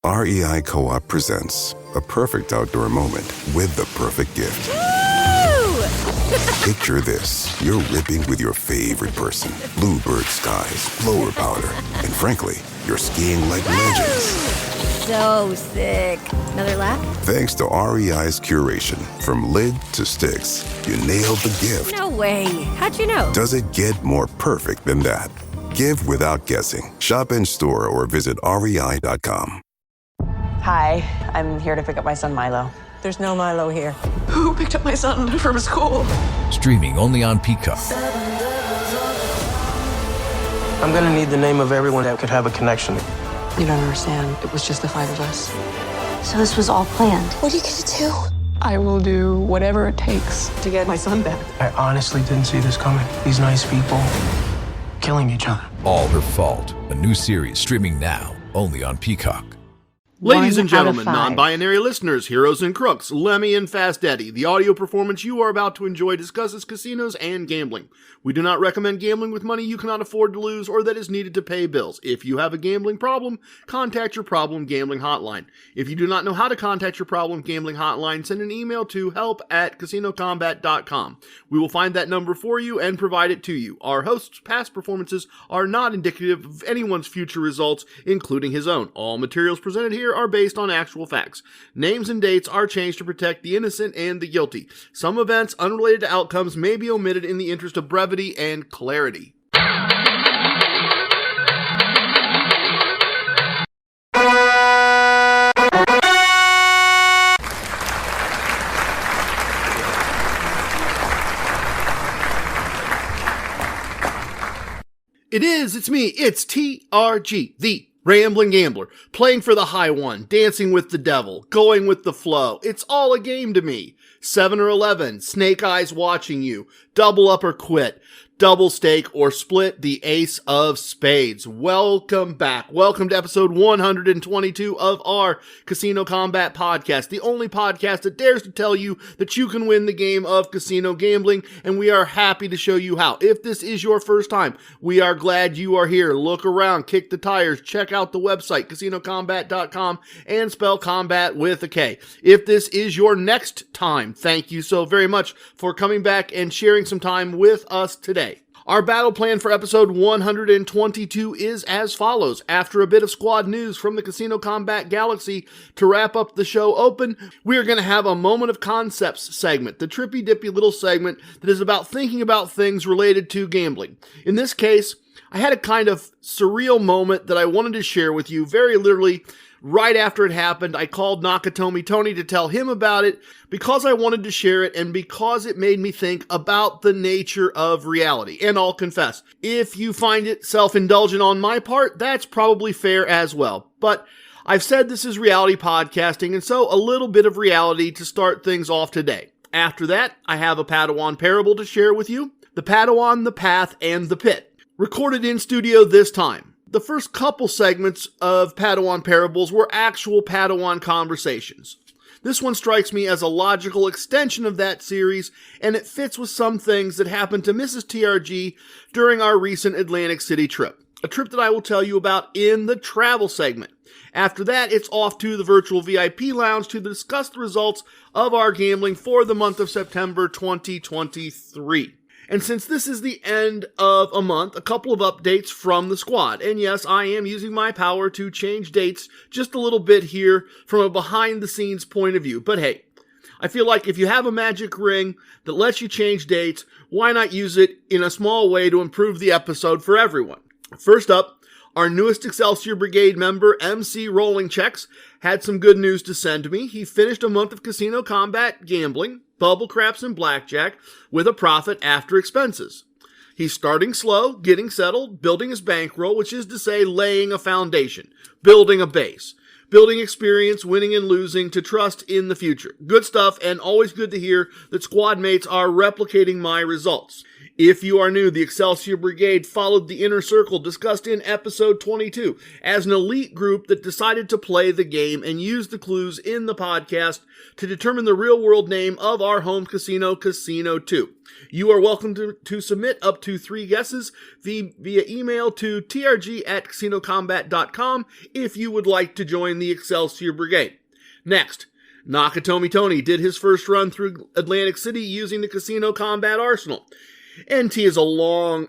REI Co-op presents a perfect outdoor moment with the perfect gift. Picture this. You're ripping with your favorite person. Bluebird skies, blower powder, and frankly, you're skiing like legends. So sick. Another lap? Thanks to REI's curation, from lid to sticks, you nailed the gift. No way. How'd you know? Does it get more perfect than that? Give without guessing. Shop in store or visit rei.com. Hi, I'm here to pick up my son Milo. There's no Milo here. Who picked up my son from school? Streaming only on Peacock. I'm gonna need the name of everyone that could have a connection. You don't understand. It was just the five of us. So this was all planned. What are you gonna do? I will do whatever it takes to get my son back. I honestly didn't see this coming. These nice people killing each other. All Her Fault. A new series streaming now only on Peacock. Ladies and gentlemen, non-binary listeners, heroes and crooks, Lemmy and Fast Eddie, the audio performance you are about to enjoy discusses casinos and gambling. We do not recommend gambling with money you cannot afford to lose or that is needed to pay bills. If you have a gambling problem, contact your problem gambling hotline. If you do not know how to contact your problem gambling hotline, send an email to help@casinocombat.com. We will find that number for you and provide it to you. Our host's past performances are not indicative of anyone's future results, including his own. All materials presented here are based on actual facts. Names and dates are changed to protect the innocent and the guilty. Some events unrelated to outcomes may be omitted in the interest of brevity and clarity. It's me, it's TRG, the Ramblin Gambler, playing for the high one, dancing with the devil, going with the flow. It's all a game to me. 7 or 11, snake eyes watching you, double up or quit, double stake or split the ace of spades. Welcome back. Welcome to episode 122 of our Casino Combat podcast, the only podcast that dares to tell you that you can win the game of casino gambling, and we are happy to show you how. If this is your first time, we are glad you are here. Look around, kick the tires, check out the website, casinocombat.com, and spell combat with a K. If this is your next time, thank you so very much for coming back and sharing some time with us today. Our battle plan for episode 122 is as follows. After a bit of squad news from the Casino Combat Galaxy to wrap up the show open, we are going to have a Moment of Koncepts segment, the trippy dippy little segment that is about thinking about things related to gambling. In this case, I had a kind of surreal moment that I wanted to share with you. Very literally, right after it happened, I called Nakatomi Tony to tell him about it because I wanted to share it and because it made me think about the nature of reality. And I'll confess, if you find it self-indulgent on my part, that's probably fair as well. But I've said this is reality podcasting, and so a little bit of reality to start things off today. After that, I have a Padawan Parable to share with you. The Padawan, the Path, and the Pit. Recorded in studio this time. The first couple segments of Padawan Parables were actual Padawan conversations. This one strikes me as a logical extension of that series, and it fits with some things that happened to Mrs. TRG during our recent Atlantic City trip. A trip that I will tell you about in the travel segment. After that, it's off to the virtual VIP lounge to discuss the results of our gambling for the month of September 2023. And since this is the end of a month, a couple of updates from the squad. And yes, I am using my power to change dates just a little bit here from a behind-the-scenes point of view. But hey, I feel like if you have a magic ring that lets you change dates, why not use it in a small way to improve the episode for everyone? First up, our newest Excelsior Brigade member, MC Rolling Checks, had some good news to send me. He finished a month of Casino Combat gambling, bubble craps, and blackjack with a profit after expenses. He's starting slow, getting settled, building his bankroll, which is to say laying a foundation, building a base, building experience, winning and losing to trust in the future. Good stuff, and always good to hear that squad mates are replicating my results. If you are new, the Excelsior Brigade followed the Inner Circle discussed in episode 22 as an elite group that decided to play the game and use the clues in the podcast to determine the real-world name of our home casino, Casino 2. You are welcome to submit up to 3 guesses via email to trg@casinocombat.com if you would like to join the Excelsior Brigade. Next, Nakatomi Tony did his first run through Atlantic City using the Casino Combat Arsenal. NT has a long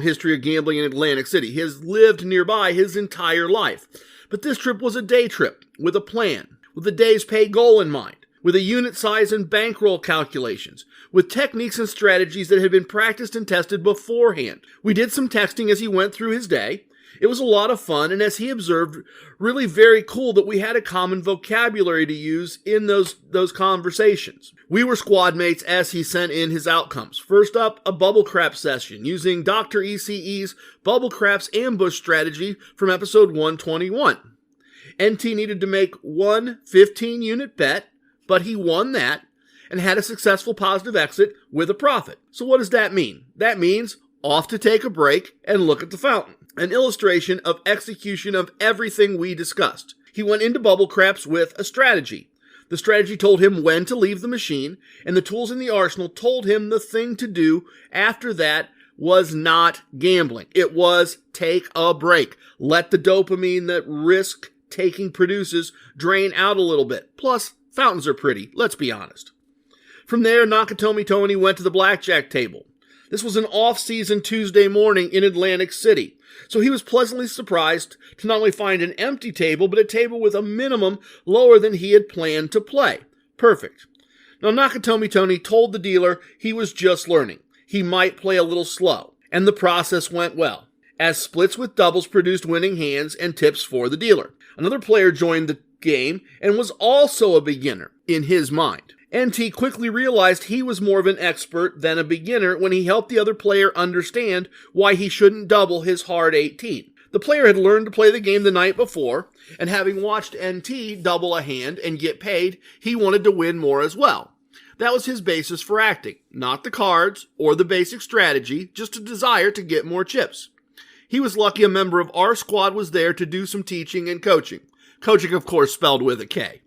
history of gambling in Atlantic City. He has lived nearby his entire life. But this trip was a day trip with a plan, with a day's pay goal in mind, with a unit size and bankroll calculations, with techniques and strategies that had been practiced and tested beforehand. We did some texting as he went through his day. It was a lot of fun, and as he observed, really very cool that we had a common vocabulary to use in those conversations. We were squad mates as he sent in his outcomes. First up, a bubble crap session using Dr. ECE's Bubble Craps ambush strategy from episode 121. NT needed to make one 15-unit bet, but he won that and had a successful positive exit with a profit. So what does that mean? That means off to take a break and look at the fountain. An illustration of execution of everything we discussed. He went into bubble craps with a strategy. The strategy told him when to leave the machine, and the tools in the arsenal told him the thing to do after that was not gambling. It was take a break. Let the dopamine that risk-taking produces drain out a little bit. Plus, fountains are pretty, let's be honest. From there, Nakatomi Tony went to the blackjack table. This was an off-season Tuesday morning in Atlantic City, so he was pleasantly surprised to not only find an empty table, but a table with a minimum lower than he had planned to play. Perfect. Now, Nakatomi Tony told the dealer he was just learning. He might play a little slow, and the process went well, as splits with doubles produced winning hands and tips for the dealer. Another player joined the game and was also a beginner, in his mind. NT quickly realized he was more of an expert than a beginner when he helped the other player understand why he shouldn't double his hard 18. The player had learned to play the game the night before, and having watched NT double a hand and get paid, he wanted to win more as well. That was his basis for acting, not the cards or the basic strategy, just a desire to get more chips. He was lucky a member of our squad was there to do some teaching and coaching. Coaching, of course, spelled with a K.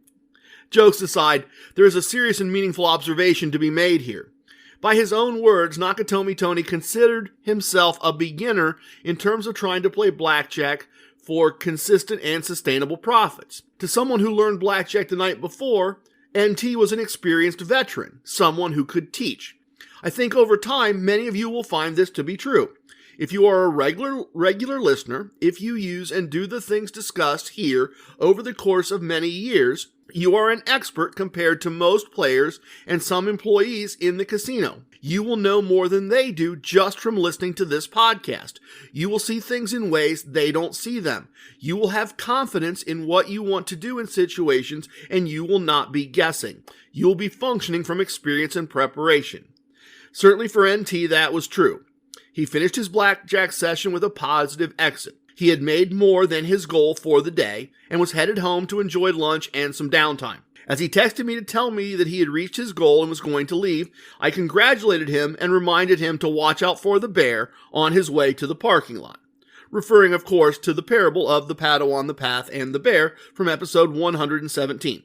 Jokes aside, there is a serious and meaningful observation to be made here. By his own words, Nakatomi Tony considered himself a beginner in terms of trying to play blackjack for consistent and sustainable profits. To someone who learned blackjack the night before, NT was an experienced veteran, someone who could teach. I think over time, many of you will find this to be true. If you are a regular listener, if you use and do the things discussed here over the course of many years, you are an expert compared to most players and some employees in the casino. You will know more than they do just from listening to this podcast. You will see things in ways they don't see them. You will have confidence in what you want to do in situations, and you will not be guessing. You will be functioning from experience and preparation. Certainly for NT, that was true. He finished his blackjack session with a positive exit. He had made more than his goal for the day and was headed home to enjoy lunch and some downtime. As he texted me to tell me that he had reached his goal and was going to leave, I congratulated him and reminded him to watch out for the bear on his way to the parking lot. Referring, of course, to the parable of the Padawan, the path, and the bear from episode 117.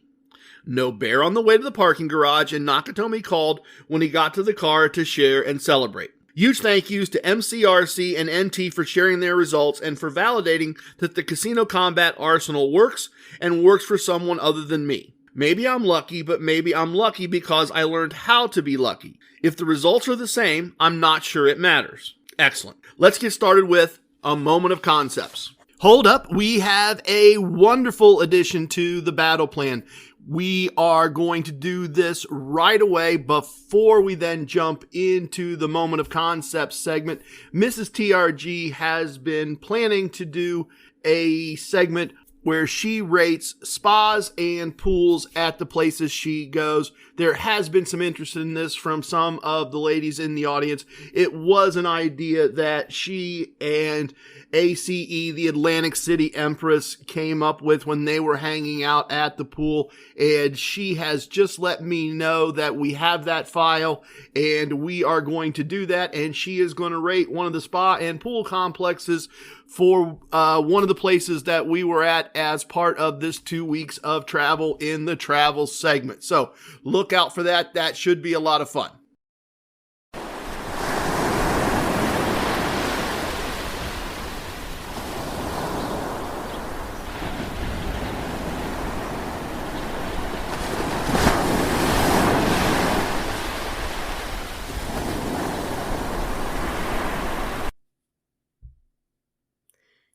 No bear on the way to the parking garage, and Nakatomi called when he got to the car to share and celebrate. Huge thank yous to MCRC and NT for sharing their results and for validating that the Casino Combat Arsenal works and works for someone other than me. Maybe I'm lucky, but maybe I'm lucky because I learned how to be lucky. If the results are the same, I'm not sure it matters. Excellent. Let's get started with a Moment of Koncepts. Hold up, we have a wonderful addition to the battle plan. We are going to do this right away before we then jump into the Moment of Koncepts segment. Mrs. TRG has been planning to do a segment where she rates spas and pools at the places she goes. There has been some interest in this from some of the ladies in the audience. It was an idea that she and ACE, the Atlantic City Empress, came up with when they were hanging out at the pool, and she has just let me know that we have that file and we are going to do that, and she is going to rate one of the spa and pool complexes for one of the places that we were at as part of this 2 weeks of travel in the travel segment. So look out for that. That should be a lot of fun.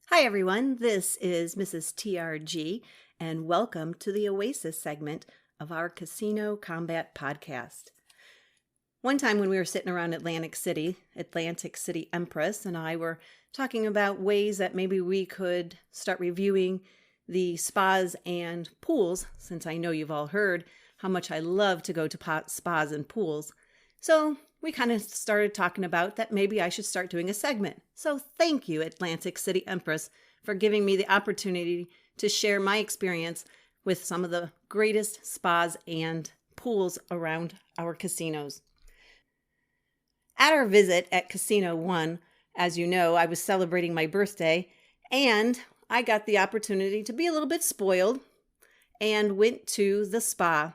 Hi everyone, this is Mrs. TRG, and welcome to the Oasis segment of our Casino Combat podcast. One time when we were sitting around Atlantic City Empress and I were talking about ways that maybe we could start reviewing the spas and pools, since I know you've all heard how much I love to go to spas and pools. So we kind of started talking about that maybe I should start doing a segment. So thank you, Atlantic City Empress, for giving me the opportunity to share my experience with some of the greatest spas and pools around our casinos. At our visit at Casino 1, as you know, I was celebrating my birthday, and I got the opportunity to be a little bit spoiled and went to the spa.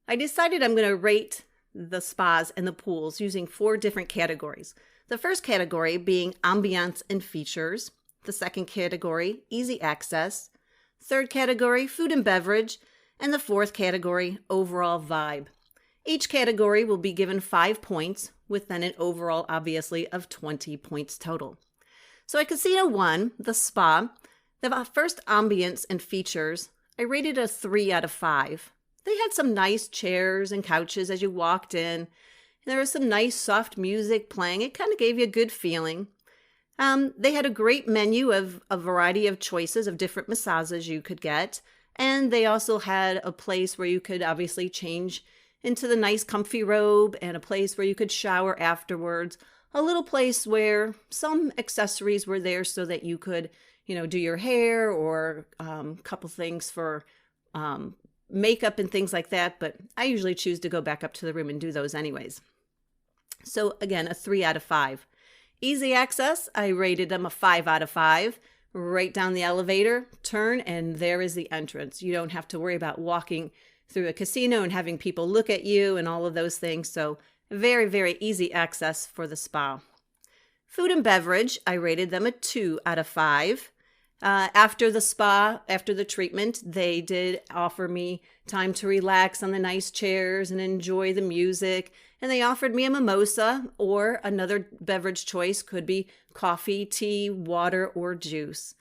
I decided I'm going to rate the spas and the pools using 4 different categories. The first category being ambiance and features. The second category, easy access. Third category, food and beverage. And the fourth category, overall vibe. Each category will be given 5 points, with then an overall, obviously, of 20 points total. So at Casino 1, the spa, the first ambience and features, I rated a 3 out of 5. They had some nice chairs and couches as you walked in. There was some nice soft music playing. It kind of gave you a good feeling. They had a great menu of a variety of choices of different massages you could get. And they also had a place where you could obviously change into the nice comfy robe, and a place where you could shower afterwards. A little place where some accessories were there so that you could, do your hair, or a couple things for makeup and things like that, but I usually choose to go back up to the room and do those anyways. So again, a 3 out of 5. Easy access, I rated them a 5 out of 5. Right down the elevator, turn, and there is the entrance. You don't have to worry about walking through a casino and having people look at you and all of those things. So very, very easy access for the spa. Food and beverage, I rated them a 2 out of 5. After the spa, after the treatment, they did offer me time to relax on the nice chairs and enjoy the music. And they offered me a mimosa, or another beverage choice could be coffee, tea, water, or juice.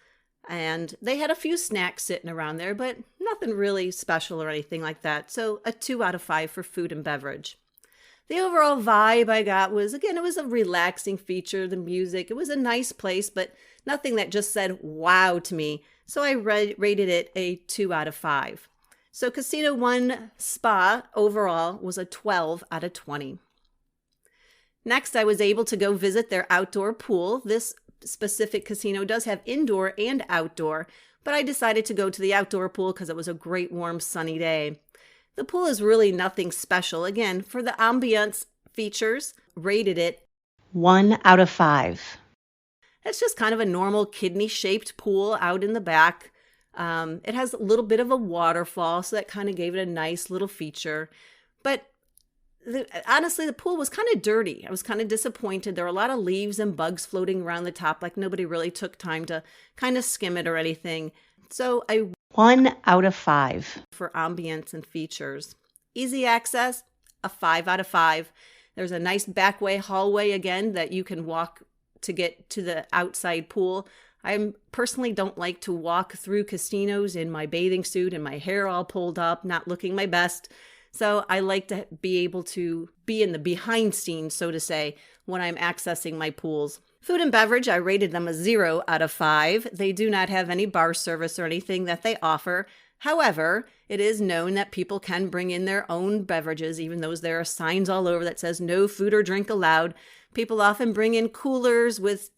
And they had a few snacks sitting around there, but nothing really special or anything like that. So a 2 out of 5 for food and beverage. The overall vibe I got was, again, it was a relaxing feature, the music. It was a nice place, but nothing that just said wow to me. So I rated it a 2 out of 5. So Casino 1 Spa overall was a 12 out of 20. Next, I was able to go visit their outdoor pool. This specific casino does have indoor and outdoor, but I decided to go to the outdoor pool because it was a great warm sunny day. The pool is really nothing special. Again, for the ambiance features, rated it 1 out of 5. It's just kind of a normal kidney-shaped pool out in the back. It has a little bit of a waterfall, so that kind of gave it a nice little feature. But honestly, the pool was kind of dirty. I was kind of disappointed. There were a lot of leaves and bugs floating around the top, like nobody really took time to kind of skim it or anything. So I 1 out of 5 for ambience and features. Easy access, a 5 out of 5. There's a nice backway hallway again that you can walk to get to the outside pool. I personally don't like to walk through casinos in my bathing suit and my hair all pulled up, not looking my best. So I like to be able to be in the behind scenes, so to say, when I'm accessing my pools. Food and beverage, I rated them a 0 out of 5. They do not have any bar service or anything that they offer. However, it is known that people can bring in their own beverages, even though there are signs all over that says no food or drink allowed. People often bring in coolers with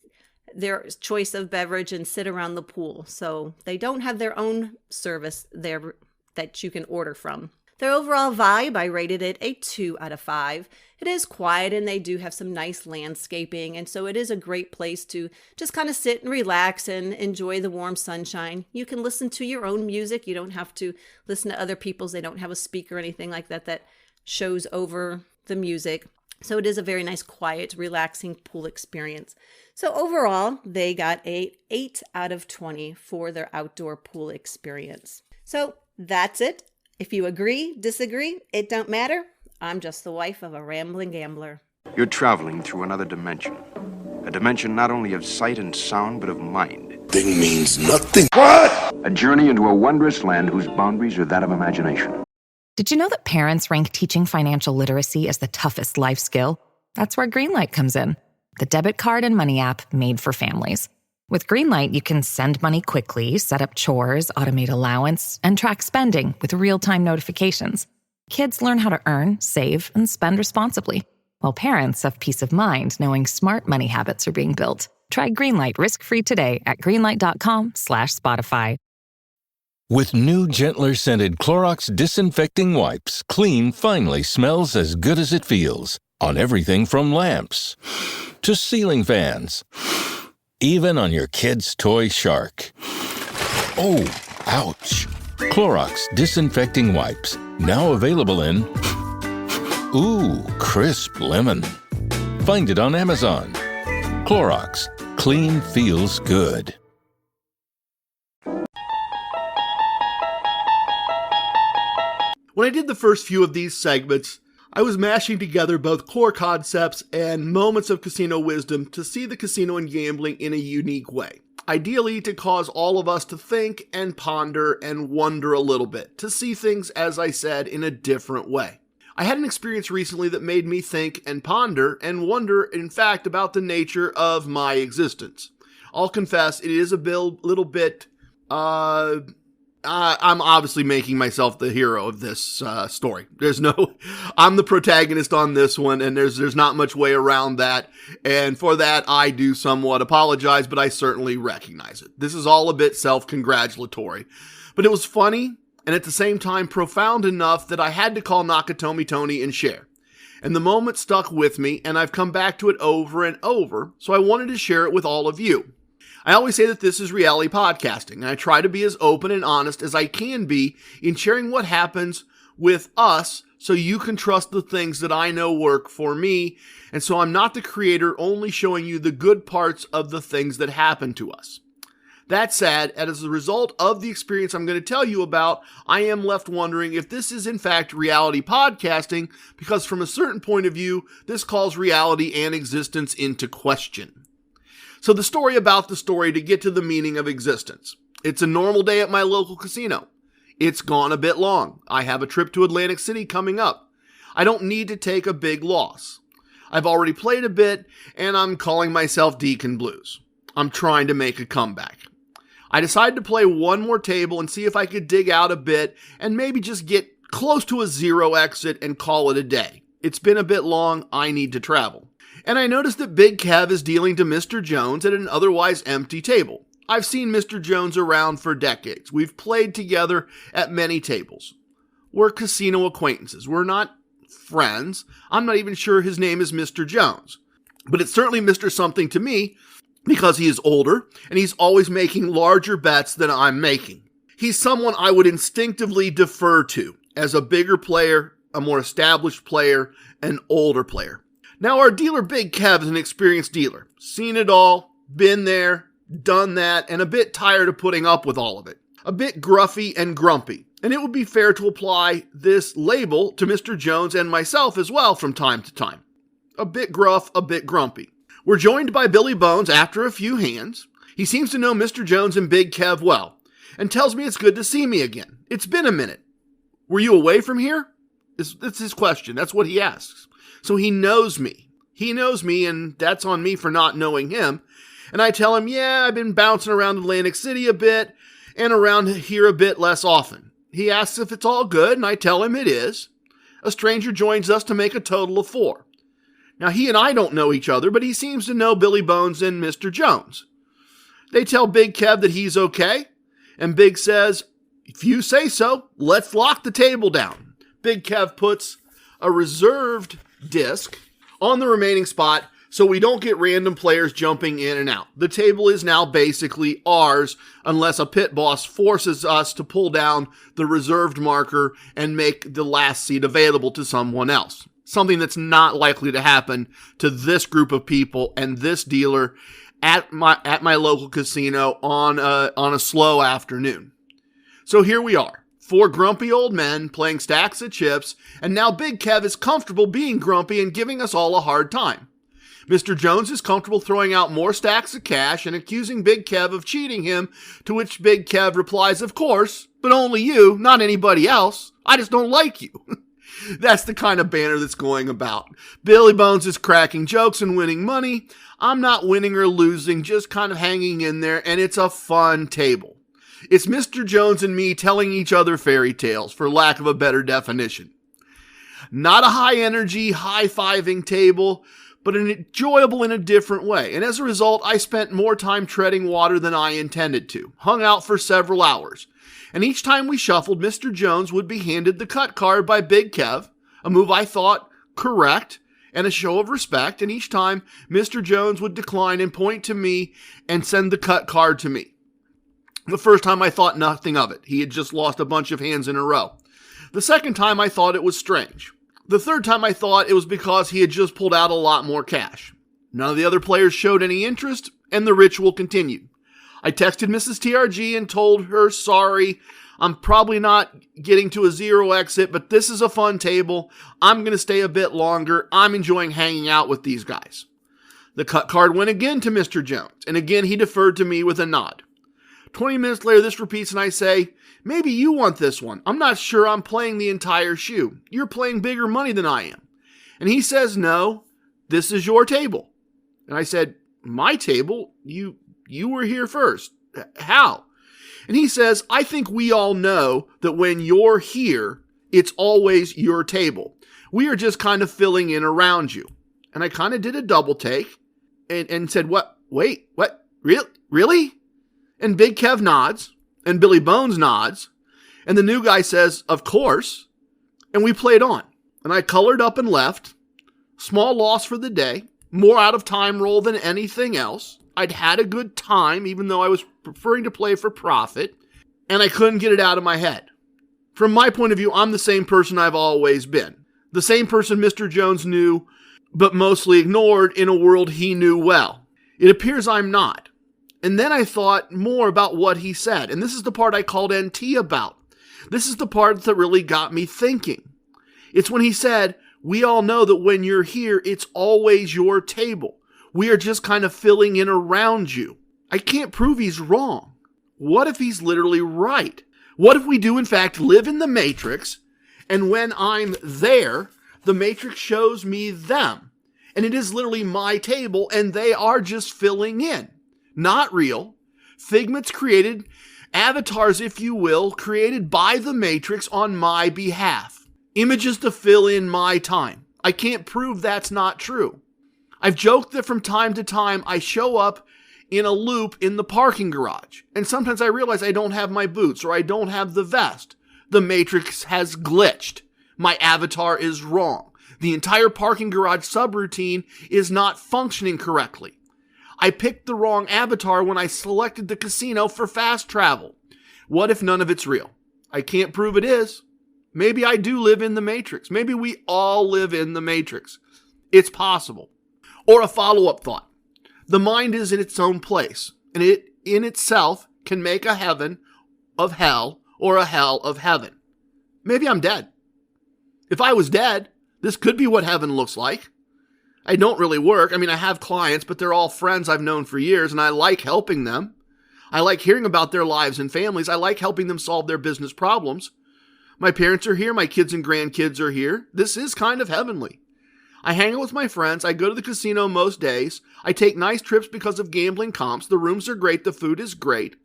their choice of beverage and sit around the pool. So they don't have their own service there that you can order from. Their overall vibe, I rated it a 2 out of 5. It is quiet and they do have some nice landscaping. And so it is a great place to just kind of sit and relax and enjoy the warm sunshine. You can listen to your own music. You don't have to listen to other people's. They don't have a speaker or anything like that that shows over the music. So it is a very nice, quiet, relaxing pool experience. So overall, they got a 8 out of 20 for their outdoor pool experience. So that's it. If you agree, disagree, it don't matter. I'm just the wife of a rambling gambler. You're traveling through another dimension. A dimension not only of sight and sound, but of mind. Thing means nothing. What? A journey into a wondrous land whose boundaries are that of imagination. Did you know that parents rank teaching financial literacy as the toughest life skill? That's where Greenlight comes in, the debit card and money app made for families. With Greenlight, you can send money quickly, set up chores, automate allowance, and track spending with real-time notifications. Kids learn how to earn, save, and spend responsibly, while parents have peace of mind knowing smart money habits are being built. Try Greenlight risk-free today at greenlight.com/Spotify. With new, gentler scented Clorox disinfecting wipes, clean finally smells as good as it feels. On everything from lamps to ceiling fans. Even on your kid's toy shark. Oh, ouch. Clorox disinfecting wipes, now available in crisp lemon. Find it on Amazon. Clorox, clean feels good. When I did the first few of these segments, I was mashing together both core concepts and moments of casino wisdom to see the casino and gambling in a unique way. Ideally, to cause all of us to think and ponder and wonder a little bit, to see things, as I said, in a different way. I had an experience recently that made me think and ponder and wonder, in fact, about the nature of my existence. I'll confess, it is a little bit, I'm obviously making myself the hero of this story. I'm the protagonist on this one, and there's not much way around that. And for that, I do somewhat apologize, but I certainly recognize it. This is all a bit self-congratulatory. But it was funny, and at the same time profound enough that I had to call Nakatomi Tony and share. And the moment stuck with me, and I've come back to it over and over, so I wanted to share it with all of you. I always say that this is reality podcasting, and I try to be as open and honest as I can be in sharing what happens with us so you can trust the things that I know work for me, and so I'm not the creator only showing you the good parts of the things that happen to us. That said, as a result of the experience I'm going to tell you about, I am left wondering if this is in fact reality podcasting, because from a certain point of view, this calls reality and existence into question. So the story about the story to get to the meaning of existence. It's a normal day at my local casino. It's gone a bit long. I have a trip to Atlantic City coming up. I don't need to take a big loss. I've already played a bit, and I'm calling myself Deacon Blues. I'm trying to make a comeback. I decided to play one more table and see if I could dig out a bit and maybe just get close to a 0 exit and call it a day. It's been a bit long. I need to travel. And I noticed that Big Kev is dealing to Mr. Jones at an otherwise empty table. I've seen Mr. Jones around for decades. We've played together at many tables. We're casino acquaintances. We're not friends. I'm not even sure his name is Mr. Jones. But it's certainly Mr. Something to me because he is older and he's always making larger bets than I'm making. He's someone I would instinctively defer to as a bigger player, a more established player, an older player. Now, our dealer, Big Kev, is an experienced dealer. Seen it all, been there, done that, and a bit tired of putting up with all of it. A bit gruffy and grumpy. And it would be fair to apply this label to Mr. Jones and myself as well from time to time. A bit gruff, a bit grumpy. We're joined by Billy Bones after a few hands. He seems to know Mr. Jones and Big Kev well, and tells me it's good to see me again. It's been a minute. Were you away from here? It's his question. That's what he asks. So he knows me. He knows me, and that's on me for not knowing him. And I tell him, yeah, I've been bouncing around Atlantic City a bit and around here a bit less often. He asks if it's all good, and I tell him it is. A stranger joins us to make a total of 4. Now, he and I don't know each other, but he seems to know Billy Bones and Mr. Jones. They tell Big Kev that he's okay, and Big says, if you say so, let's lock the table down. Big Kev puts a reserved disc on the remaining spot so we don't get random players jumping in and out. The table is now basically ours unless a pit boss forces us to pull down the reserved marker and make the last seat available to someone else. Something that's not likely to happen to this group of people and this dealer at my local casino on a slow afternoon. So here we are, 4 grumpy old men playing stacks of chips, and now Big Kev is comfortable being grumpy and giving us all a hard time. Mr. Jones is comfortable throwing out more stacks of cash and accusing Big Kev of cheating him, to which Big Kev replies, of course, but only you, not anybody else. I just don't like you. That's the kind of banter that's going about. Billy Bones is cracking jokes and winning money. I'm not winning or losing, just kind of hanging in there, and it's a fun table. It's Mr. Jones and me telling each other fairy tales, for lack of a better definition. Not a high-energy, high-fiving table, but enjoyable in a different way. And as a result, I spent more time treading water than I intended to. Hung out for several hours. And each time we shuffled, Mr. Jones would be handed the cut card by Big Kev, a move I thought correct and a show of respect. And each time, Mr. Jones would decline and point to me and send the cut card to me. The first time I thought nothing of it. He had just lost a bunch of hands in a row. The second time I thought it was strange. The third time I thought it was because he had just pulled out a lot more cash. None of the other players showed any interest, and the ritual continued. I texted Mrs. TRG and told her, sorry, I'm probably not getting to a 0 exit, but this is a fun table. I'm going to stay a bit longer. I'm enjoying hanging out with these guys. The cut card went again to Mr. Jones, and again he deferred to me with a nod. 20 minutes later, this repeats, and I say, maybe you want this one. I'm not sure I'm playing the entire shoe. You're playing bigger money than I am. And he says, no, this is your table. And I said, my table? You were here first. How? And he says, I think we all know that when you're here, it's always your table. We are just kind of filling in around you. And I kind of did a double take and said, what? Wait, what? Really? And Big Kev nods, and Billy Bones nods, and the new guy says, of course, and we played on. And I colored up and left. Small loss for the day, more out of time roll than anything else. I'd had a good time, even though I was preferring to play for profit, and I couldn't get it out of my head. From my point of view, I'm the same person I've always been. The same person Mr. Jones knew, but mostly ignored in a world he knew well. It appears I'm not. And then I thought more about what he said, and this is the part I called NT about. This is the part that really got me thinking. It's when he said, we all know that when you're here, it's always your table. We are just kind of filling in around you. I can't prove he's wrong. What if he's literally right? What if we do in fact live in the Matrix, and when I'm there, the Matrix shows me them, and it is literally my table, and they are just filling in. Not real. Figments created, avatars if you will, created by the Matrix on my behalf. Images to fill in my time. I can't prove that's not true. I've joked that from time to time I show up in a loop in the parking garage, and sometimes I realize I don't have my boots or I don't have the vest. The Matrix has glitched. My avatar is wrong. The entire parking garage subroutine is not functioning correctly. I picked the wrong avatar when I selected the casino for fast travel. What if none of it's real? I can't prove it is. Maybe I do live in the Matrix. Maybe we all live in the Matrix. It's possible. Or a follow-up thought. The mind is in its own place, and it in itself can make a heaven of hell or a hell of heaven. Maybe I'm dead. If I was dead, this could be what heaven looks like. I don't really work. I mean, I have clients, but they're all friends I've known for years, and I like helping them. I like hearing about their lives and families. I like helping them solve their business problems. My parents are here. My kids and grandkids are here. This is kind of heavenly. I hang out with my friends. I go to the casino most days. I take nice trips because of gambling comps. The rooms are great. The food is great.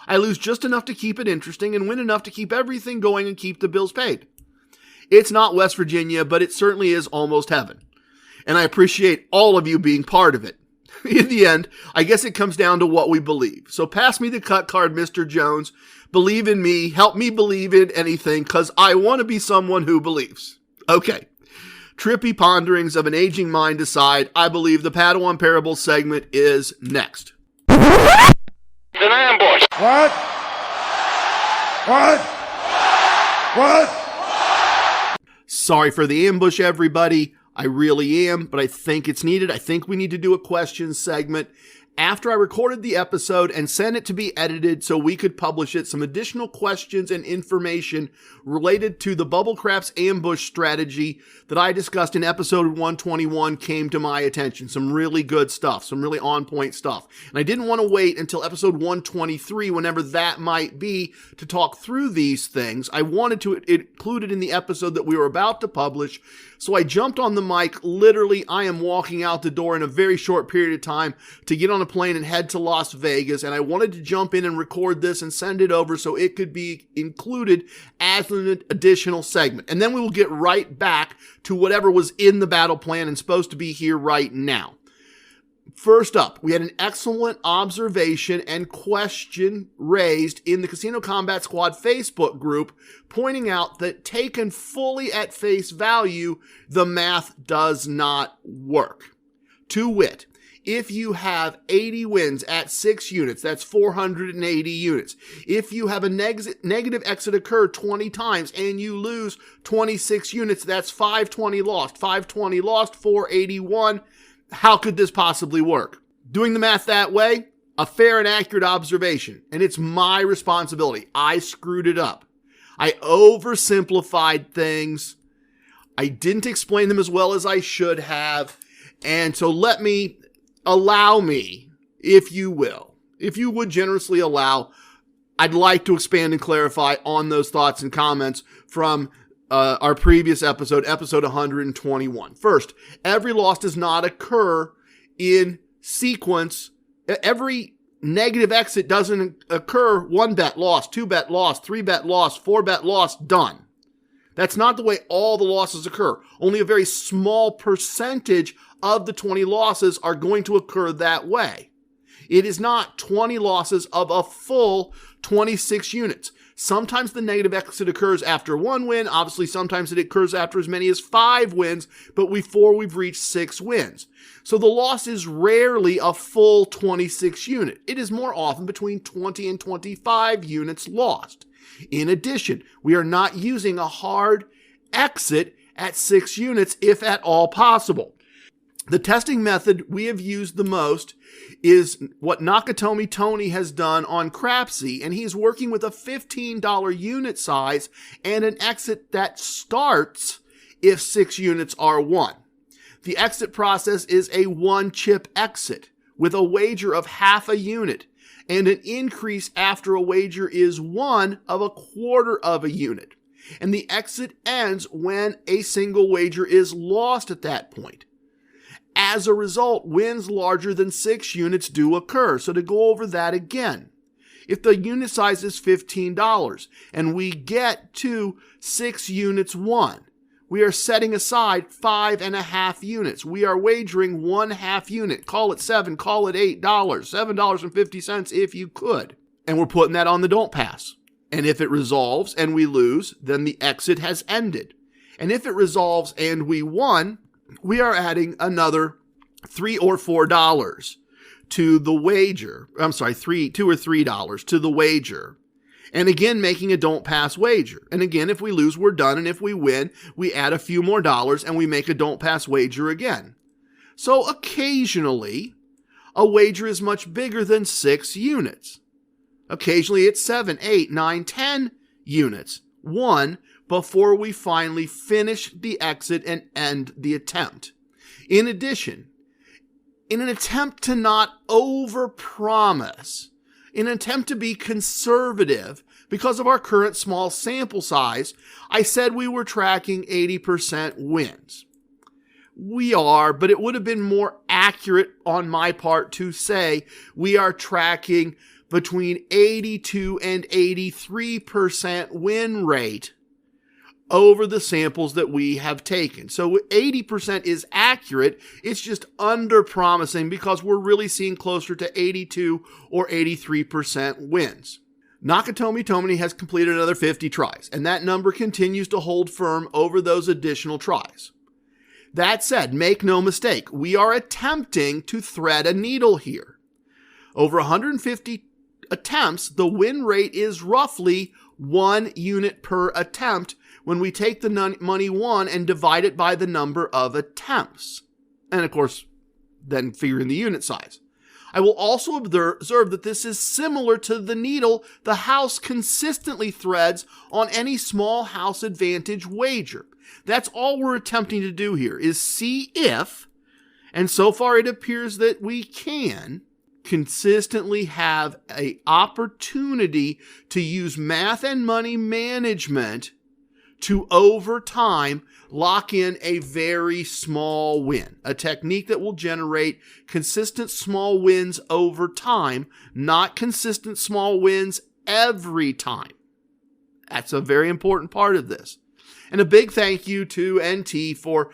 I lose just enough to keep it interesting and win enough to keep everything going and keep the bills paid. It's not West Virginia, but it certainly is almost heaven. And I appreciate all of you being part of it. In the end, I guess it comes down to what we believe. So pass me the cut card, Mr. Jones. Believe in me. Help me believe in anything, because I want to be someone who believes. Okay. Trippy ponderings of an aging mind aside, I believe the Padawan Parable segment is next. It's an ambush. What? What? What? Sorry for the ambush, everybody. I really am, but I think it's needed. I think we need to do a questions segment. After I recorded the episode and sent it to be edited so we could publish it, some additional questions and information related to the Bubble Craps ambush strategy that I discussed in episode 121 came to my attention. Some really good stuff, some really on-point stuff. And I didn't want to wait until episode 123, whenever that might be, to talk through these things. I wanted to include it in the episode that we were about to publish. So I jumped on the mic. Literally, I am walking out the door in a very short period of time to get on a plane and head to Las Vegas. And I wanted to jump in and record this and send it over so it could be included as an additional segment. And then we will get right back to whatever was in the battle plan and supposed to be here right now. First up, we had an excellent observation and question raised in the Casino Combat Squad Facebook group, pointing out that taken fully at face value, the math does not work. To wit, if you have 80 wins at 6 units, that's 480 units. If you have a negative exit occur 20 times and you lose 26 units, that's 520 lost. 520 lost, 481. How could this possibly work? Doing the math that way, a fair and accurate observation, and it's my responsibility. I screwed it up. I oversimplified things. I didn't explain them as well as I should have. And so allow me, if you would generously allow, I'd like to expand and clarify on those thoughts and comments from our previous episode 121. First, every loss does not occur in sequence. Every negative exit doesn't occur 1 bet lost, 2 bet lost, 3 bet lost, 4 bet lost, done. That's not the way all the losses occur. Only a very small percentage of the 20 losses are going to occur that way. It is not 20 losses of a full 26 units. Sometimes the negative exit occurs after 1 win. Obviously, sometimes it occurs after as many as 5 wins, but before we've reached 6 wins. So the loss is rarely a full 26 unit. It is more often between 20 and 25 units lost. In addition, we are not using a hard exit at 6 units if at all possible. The testing method we have used the most is what Nakatomi Tony has done on Crapsy, and he's working with a $15 unit size and an exit that starts if 6 units are won. The exit process is a 1-chip exit with a wager of half a unit and an increase after a wager is won of a quarter of a unit. And the exit ends when a single wager is lost at that point. As a result, wins larger than 6 units do occur. So to go over that again, if the unit size is $15 and we get to 6 units won, we are setting aside 5.5 units. We are wagering 1/2 unit. Call it 7, call it $8, $7.50 if you could. And we're putting that on the don't pass. And if it resolves and we lose, then the exit has ended. And if it resolves and we won, we are adding another $3 or $4 to the wager. I'm sorry, $2 or $3 to the wager. And again, making a don't pass wager. And again, if we lose, we're done. And if we win, we add a few more dollars and we make a don't pass wager again. So occasionally, a wager is much bigger than 6 units. Occasionally, it's 7, 8, 9, 10 units. One before we finally finish the exit and end the attempt. In addition, in an attempt to not overpromise, in an attempt to be conservative because of our current small sample size, I said we were tracking 80% wins. We are, but it would have been more accurate on my part to say we are tracking between 82 and 83% win rate over the samples that we have taken. So 80% is accurate. It's just under promising because we're really seeing closer to 82 or 83% wins. Nakatomi Tomini has completed another 50 tries, and that number continues to hold firm over those additional tries. That said, make no mistake, we are attempting to thread a needle here. Over 150 attempts, the win rate is roughly 1 unit per attempt when we take the money won and divide it by the number of attempts. And of course, then figure in the unit size. I will also observe that this is similar to the needle the house consistently threads on any small house advantage wager. That's all we're attempting to do here, is see if, and so far it appears that we can, consistently have an opportunity to use math and money management to, over time, lock in a very small win. A technique that will generate consistent small wins over time, not consistent small wins every time. That's a very important part of this. And a big thank you to NT for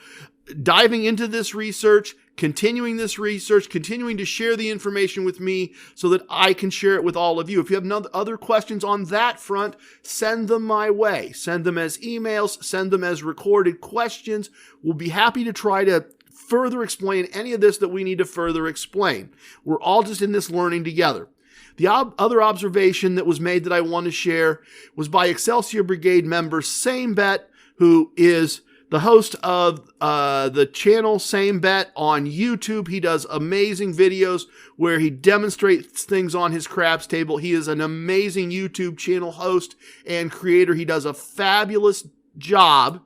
diving into this research, continuing this research, continuing to share the information with me so that I can share it with all of you. If you have other questions on that front, send them my way. Send them as emails, send them as recorded questions. We'll be happy to try to further explain any of this that we need to further explain. We're all just in this learning together. The other observation that was made that I want to share was by Excelsior Brigade member Same Bet, who is the host of the channel Same Bet on YouTube. He does amazing videos where he demonstrates things on his craps table. He is an amazing YouTube channel host and creator. He does a fabulous job.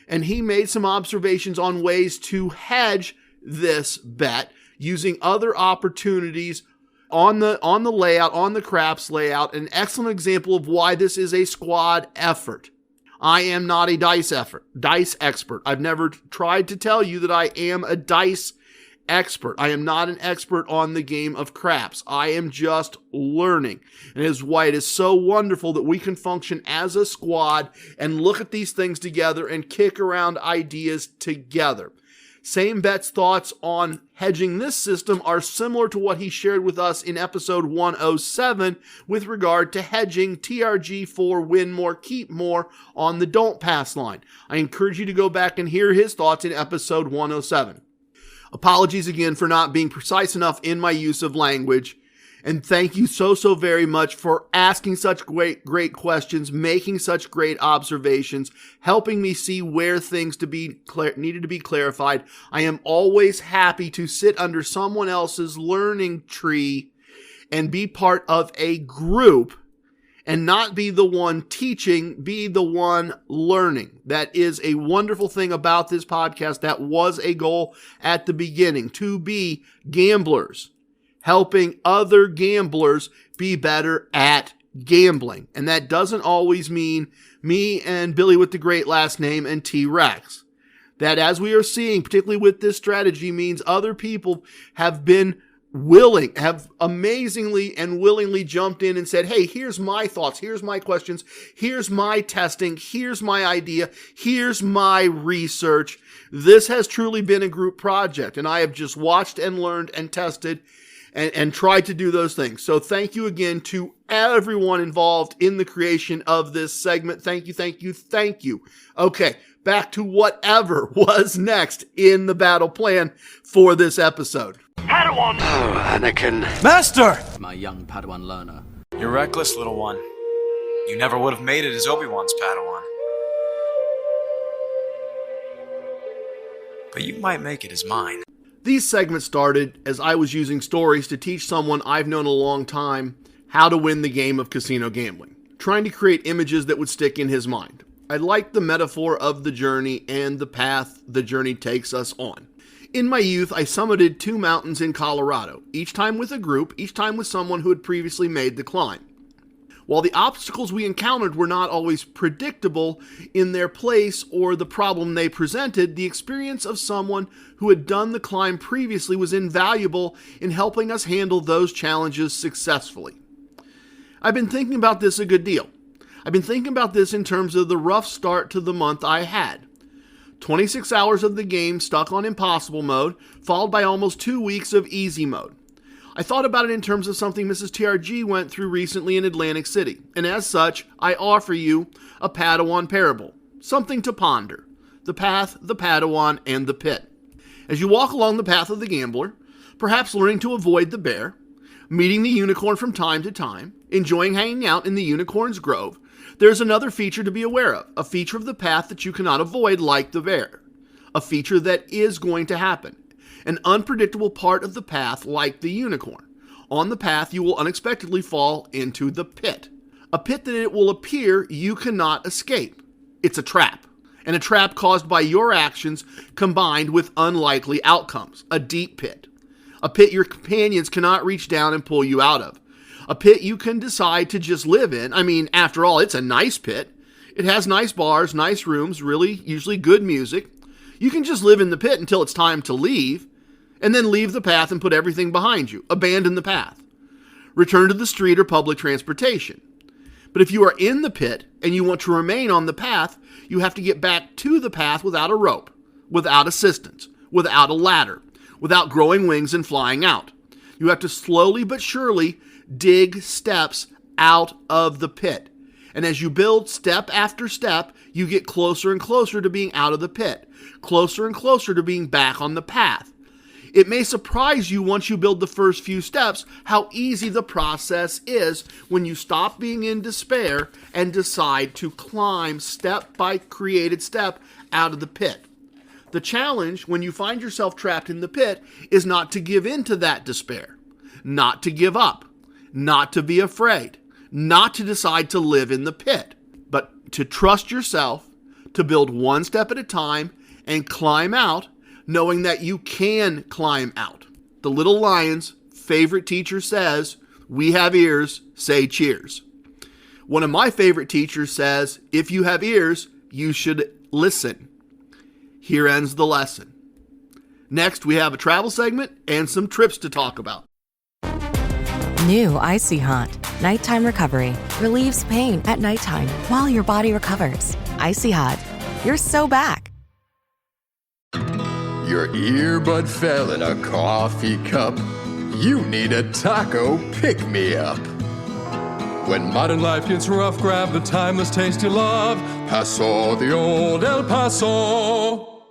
And he made some observations on ways to hedge this bet using other opportunities on the layout, on the craps layout. An excellent example of why this is a squad effort. I am not a dice expert. I've never tried to tell you that I am a dice expert. I am not an expert on the game of craps. I am just learning. And it is why it is so wonderful that we can function as a squad and look at these things together and kick around ideas together. Same Bet's thoughts on hedging this system are similar to what he shared with us in episode 107 with regard to hedging TRG for win more, keep more on the don't pass line. I encourage you to go back and hear his thoughts in episode 107. Apologies again for not being precise enough in my use of language. And thank you so very much for asking such great questions, making such great observations, helping me see where things needed to be clarified. I am always happy to sit under someone else's learning tree and be part of a group and not be the one teaching, be the one learning. That is a wonderful thing about this podcast. That was a goal at the beginning, to be gamblers, helping other gamblers be better at gambling. And that doesn't always mean me and Billy with the great last name and T-Rex. That, as we are seeing, particularly with this strategy, means other people have been have amazingly and willingly jumped in and said, hey, here's my thoughts, here's my questions, here's my testing, here's my idea, here's my research. This has truly been a group project, and I have just watched and learned and tested and tried to do those things. So thank you again to everyone involved in the creation of this segment. Thank you. Okay, back to whatever was next in the battle plan for this episode. Padawan! Oh, Anakin. Master! My young Padawan learner. You're reckless, little one. You never would have made it as Obi-Wan's Padawan. But you might make it as mine. These segments started as I was using stories to teach someone I've known a long time how to win the game of casino gambling, trying to create images that would stick in his mind. I liked the metaphor of the journey and the path the journey takes us on. In my youth, I summited 2 mountains in Colorado, each time with a group, each time with someone who had previously made the climb. While the obstacles we encountered were not always predictable in their place or the problem they presented, the experience of someone who had done the climb previously was invaluable in helping us handle those challenges successfully. I've been thinking about this a good deal. I've been thinking about this in terms of the rough start to the month I had. 26 hours of the game stuck on impossible mode, followed by almost 2 weeks of easy mode. I thought about it in terms of something Mrs. TRG went through recently in Atlantic City, and as such, I offer you a Padawan Parable, something to ponder: the path, the Padawan, and the pit. As you walk along the path of the gambler, perhaps learning to avoid the bear, meeting the unicorn from time to time, enjoying hanging out in the unicorn's grove, there's another feature to be aware of, a feature of the path that you cannot avoid like the bear, a feature that is going to happen. An unpredictable part of the path like the unicorn. On the path, you will unexpectedly fall into the pit. A pit that it will appear you cannot escape. It's a trap. And a trap caused by your actions combined with unlikely outcomes. A deep pit. A pit your companions cannot reach down and pull you out of. A pit you can decide to just live in. I mean, after all, it's a nice pit. It has nice bars, nice rooms, really usually good music. You can just live in the pit until it's time to leave, and then leave the path and put everything behind you. Abandon the path. Return to the street or public transportation. But if you are in the pit and you want to remain on the path, you have to get back to the path without a rope, without assistance, without a ladder, without growing wings and flying out. You have to slowly but surely dig steps out of the pit. And as you build step after step, you get closer and closer to being out of the pit, closer and closer to being back on the path. It may surprise you once you build the first few steps how easy the process is when you stop being in despair and decide to climb step by created step out of the pit. The challenge when you find yourself trapped in the pit is not to give in to that despair, not to give up, not to be afraid, not to decide to live in the pit, but to trust yourself, to build one step at a time and climb out, knowing that you can climb out. The little lion's favorite teacher says, "We have ears, say cheers." One of my favorite teachers says, "If you have ears, you should listen." Here ends the lesson. Next, we have a travel segment and some trips to talk about. New Icy Hot. Nighttime recovery. Relieves pain at nighttime while your body recovers. Icy Hot. You're so back. Your earbud fell in a coffee cup. You need a taco pick-me-up. When modern life gets rough, grab the timeless taste you love. Paso, the old El Paso.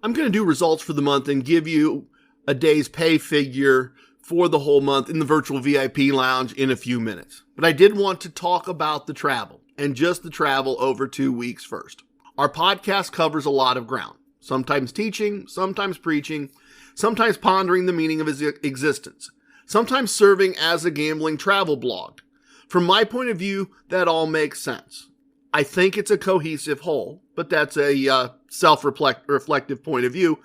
I'm going to do results for the month and give you a day's pay figure for the whole month in the virtual VIP lounge in a few minutes. But I did want to talk about the travel, and just the travel over 2 weeks first. Our podcast covers a lot of ground, sometimes teaching, sometimes preaching, sometimes pondering the meaning of his existence, sometimes serving as a gambling travel blog. From my point of view, that all makes sense. I think it's a cohesive whole, but that's a self-reflective point of view.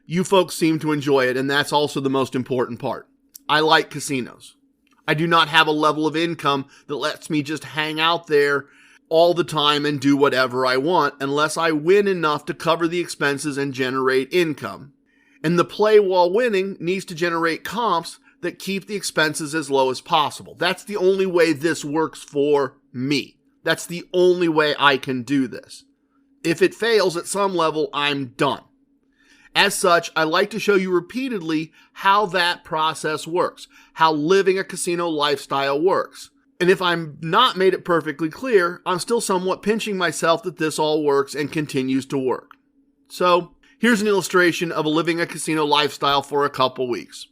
You folks seem to enjoy it, and that's also the most important part. I like casinos. I do not have a level of income that lets me just hang out there all the time and do whatever I want unless I win enough to cover the expenses and generate income. And the play while winning needs to generate comps that keep the expenses as low as possible. That's the only way this works for me. That's the only way I can do this. If it fails at some level, I'm done. As such, I like to show you repeatedly how that process works, how living a casino lifestyle works. And if I'm not made it perfectly clear, I'm still somewhat pinching myself that this all works and continues to work. So, here's an illustration of living a casino lifestyle for a couple weeks.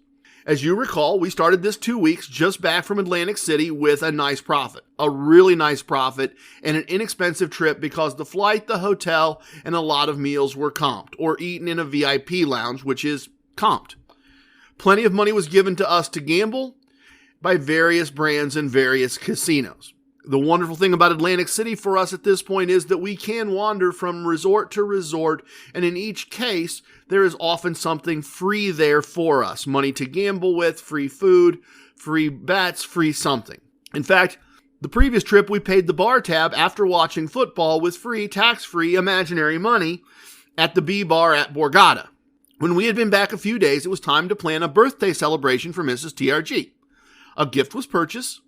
As you recall, we started this 2 weeks just back from Atlantic City with a nice profit, a really nice profit, and an inexpensive trip because the flight, the hotel, and a lot of meals were comped or eaten in a VIP lounge, which is comped. Plenty of money was given to us to gamble by various brands and various casinos. The wonderful thing about Atlantic City for us at this point is that we can wander from resort to resort, and in each case, there is often something free there for us. Money to gamble with, free food, free bets, free something. In fact, the previous trip we paid the bar tab after watching football with free, tax-free, imaginary money at the B Bar at Borgata. When we had been back a few days, it was time to plan a birthday celebration for Mrs. TRG. A gift was purchased.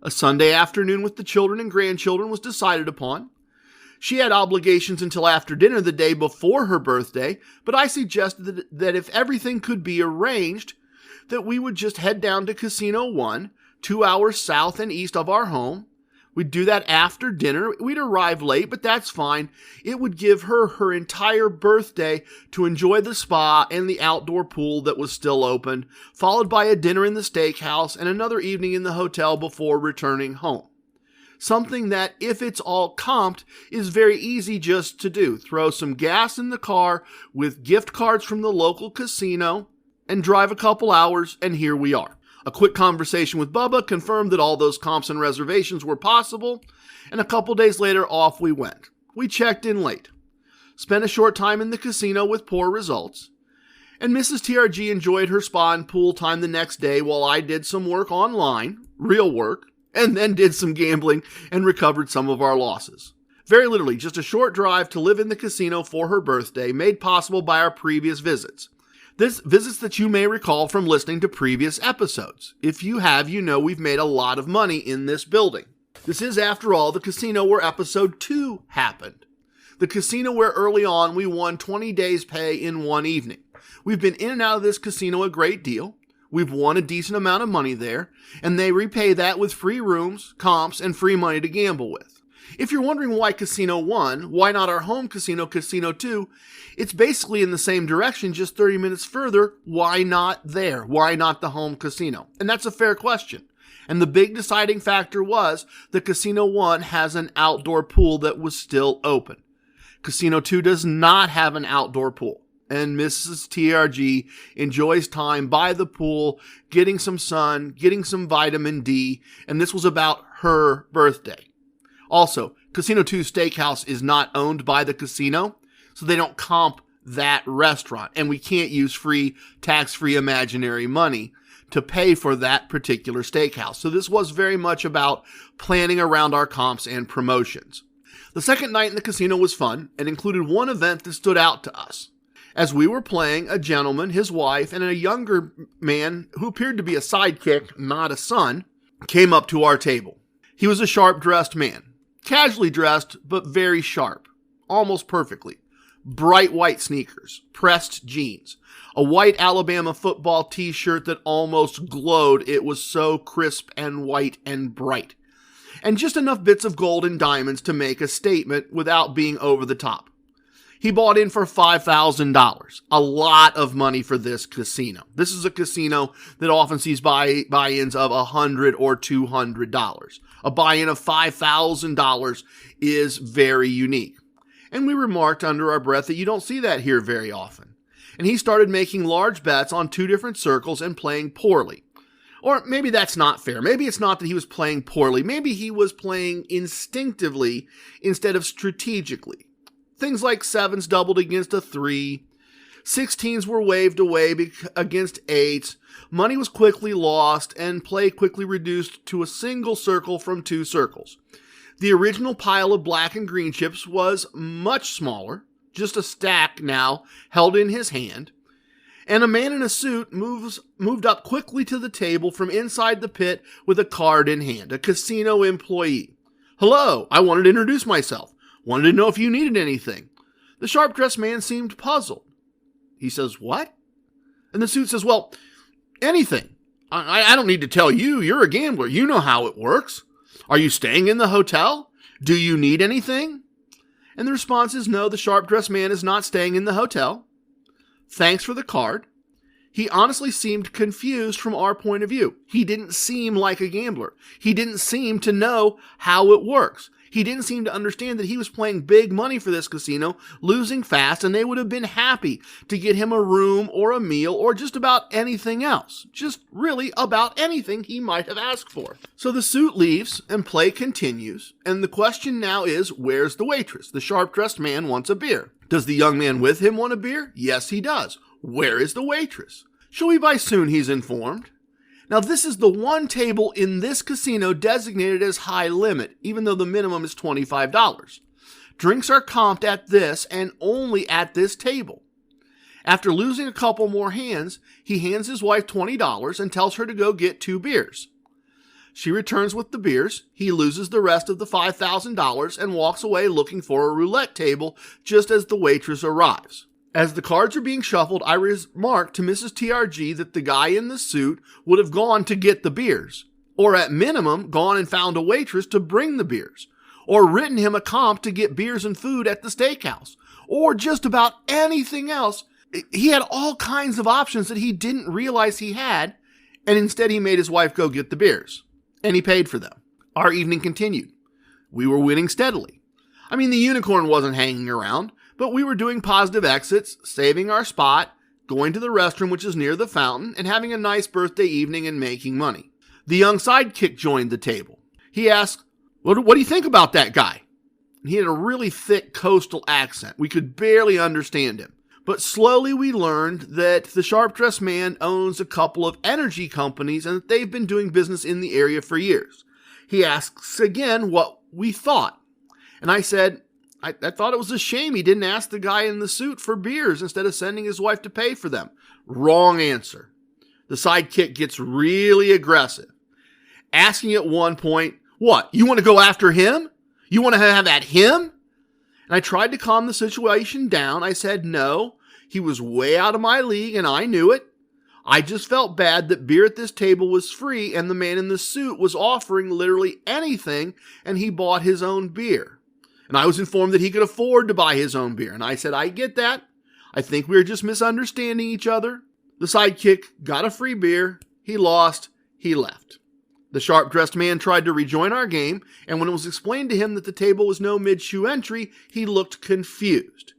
A Sunday afternoon with the children and grandchildren was decided upon. She had obligations until after dinner the day before her birthday, but I suggested that if everything could be arranged, that we would just head down to Casino 1, 2 hours south and east of our home. We'd do that after dinner. We'd arrive late, but that's fine. It would give her her entire birthday to enjoy the spa and the outdoor pool that was still open, followed by a dinner in the steakhouse and another evening in the hotel before returning home. Something that, if it's all comped, is very easy just to do. Throw some gas in the car with gift cards from the local casino and drive a couple hours, and here we are. A quick conversation with Bubba confirmed that all those comps and reservations were possible, and a couple days later, off we went. We checked in late, spent a short time in the casino with poor results, and Mrs. TRG enjoyed her spa and pool time the next day while I did some work online, real work, and then did some gambling and recovered some of our losses. Very literally, just a short drive to live in the casino for her birthday, made possible by our previous visits. Visits that you may recall from listening to previous episodes. If you have, you know we've made a lot of money in this building. This is, after all, the casino where episode 2 happened. The casino where early on we won 20 days' pay in one evening. We've been in and out of this casino a great deal. We've won a decent amount of money there, and they repay that with free rooms, comps, and free money to gamble with. If you're wondering why Casino 1, why not our home casino, Casino 2, it's basically in the same direction, just 30 minutes further. Why not there? Why not the home casino? And that's a fair question. And the big deciding factor was that Casino 1 has an outdoor pool that was still open. Casino 2 does not have an outdoor pool. And Mrs. TRG enjoys time by the pool, getting some sun, getting some vitamin D, and this was about her birthday. Also, Casino 2 Steakhouse is not owned by the casino, so they don't comp that restaurant, and we can't use free, tax-free imaginary money to pay for that particular steakhouse. So this was very much about planning around our comps and promotions. The second night in the casino was fun and included one event that stood out to us. As we were playing, a gentleman, his wife, and a younger man who appeared to be a sidekick, not a son, came up to our table. He was a sharp-dressed man. Casually dressed, but very sharp. Almost perfectly. Bright white sneakers. Pressed jeans. A white Alabama football t-shirt that almost glowed. It was so crisp and white and bright. And just enough bits of gold and diamonds to make a statement without being over the top. He bought in for $5,000. A lot of money for this casino. This is a casino that often sees buy-ins of $100 or $200. A buy-in of $5,000 is very unique. And we remarked under our breath that you don't see that here very often. And he started making large bets on 2 different circles and playing poorly. Or maybe that's not fair. Maybe it's not that he was playing poorly. Maybe he was playing instinctively instead of strategically. Things like 7s doubled against a 3. 16s were waved away against 8s. Money was quickly lost, and play quickly reduced to a single circle from 2 circles. The original pile of black and green chips was much smaller, just a stack now held in his hand, and a man in a suit moved up quickly to the table from inside the pit with a card in hand, a casino employee. "Hello, I wanted to introduce myself. Wanted to know if you needed anything." The sharp-dressed man seemed puzzled. He says, "What?" And the suit says, "Well, anything. I don't need to tell you. You're a gambler. You know how it works. Are you staying in the hotel? Do you need anything?" And the response is no, the sharp-dressed man is not staying in the hotel. Thanks for the card. He honestly seemed confused from our point of view. He didn't seem like a gambler. He didn't seem to know how it works. He didn't seem to understand that he was playing big money for this casino, losing fast, and they would have been happy to get him a room or a meal or just about anything else. Just really about anything he might have asked for. So the suit leaves and play continues, and the question now is, where's the waitress? The sharp-dressed man wants a beer. Does the young man with him want a beer? Yes, he does. Where is the waitress? She'll be by soon, he's informed. Now, this is the one table in this casino designated as high limit, even though the minimum is $25. Drinks are comped at this and only at this table. After losing a couple more hands, he hands his wife $20 and tells her to go get 2 beers. She returns with the beers, he loses the rest of the $5,000 and walks away looking for a roulette table just as the waitress arrives. As the cards are being shuffled, I remarked to Mrs. TRG that the guy in the suit would have gone to get the beers, or at minimum gone and found a waitress to bring the beers, or written him a comp to get beers and food at the steakhouse, or just about anything else. He had all kinds of options that he didn't realize he had, and instead he made his wife go get the beers, and he paid for them. Our evening continued. We were winning steadily. I mean, the unicorn wasn't hanging around, but we were doing positive exits, saving our spot, going to the restroom, which is near the fountain, and having a nice birthday evening and making money. The young sidekick joined the table. He asked, what do you think about that guy? And he had a really thick coastal accent. We could barely understand him. But slowly we learned that the sharp-dressed man owns a couple of energy companies and that they've been doing business in the area for years. He asks again what we thought. And I said, I thought it was a shame he didn't ask the guy in the suit for beers instead of sending his wife to pay for them. Wrong answer. The sidekick gets really aggressive, asking at one point, what, you want to go after him? You want to have at him? And I tried to calm the situation down. I said, no, he was way out of my league and I knew it. I just felt bad that beer at this table was free and the man in the suit was offering literally anything and he bought his own beer. And I was informed that he could afford to buy his own beer. And I said, I get that. I think we were just misunderstanding each other. The sidekick got a free beer. He lost. He left. The sharp-dressed man tried to rejoin our game, and when it was explained to him that the table was no mid-shoe entry, he looked confused.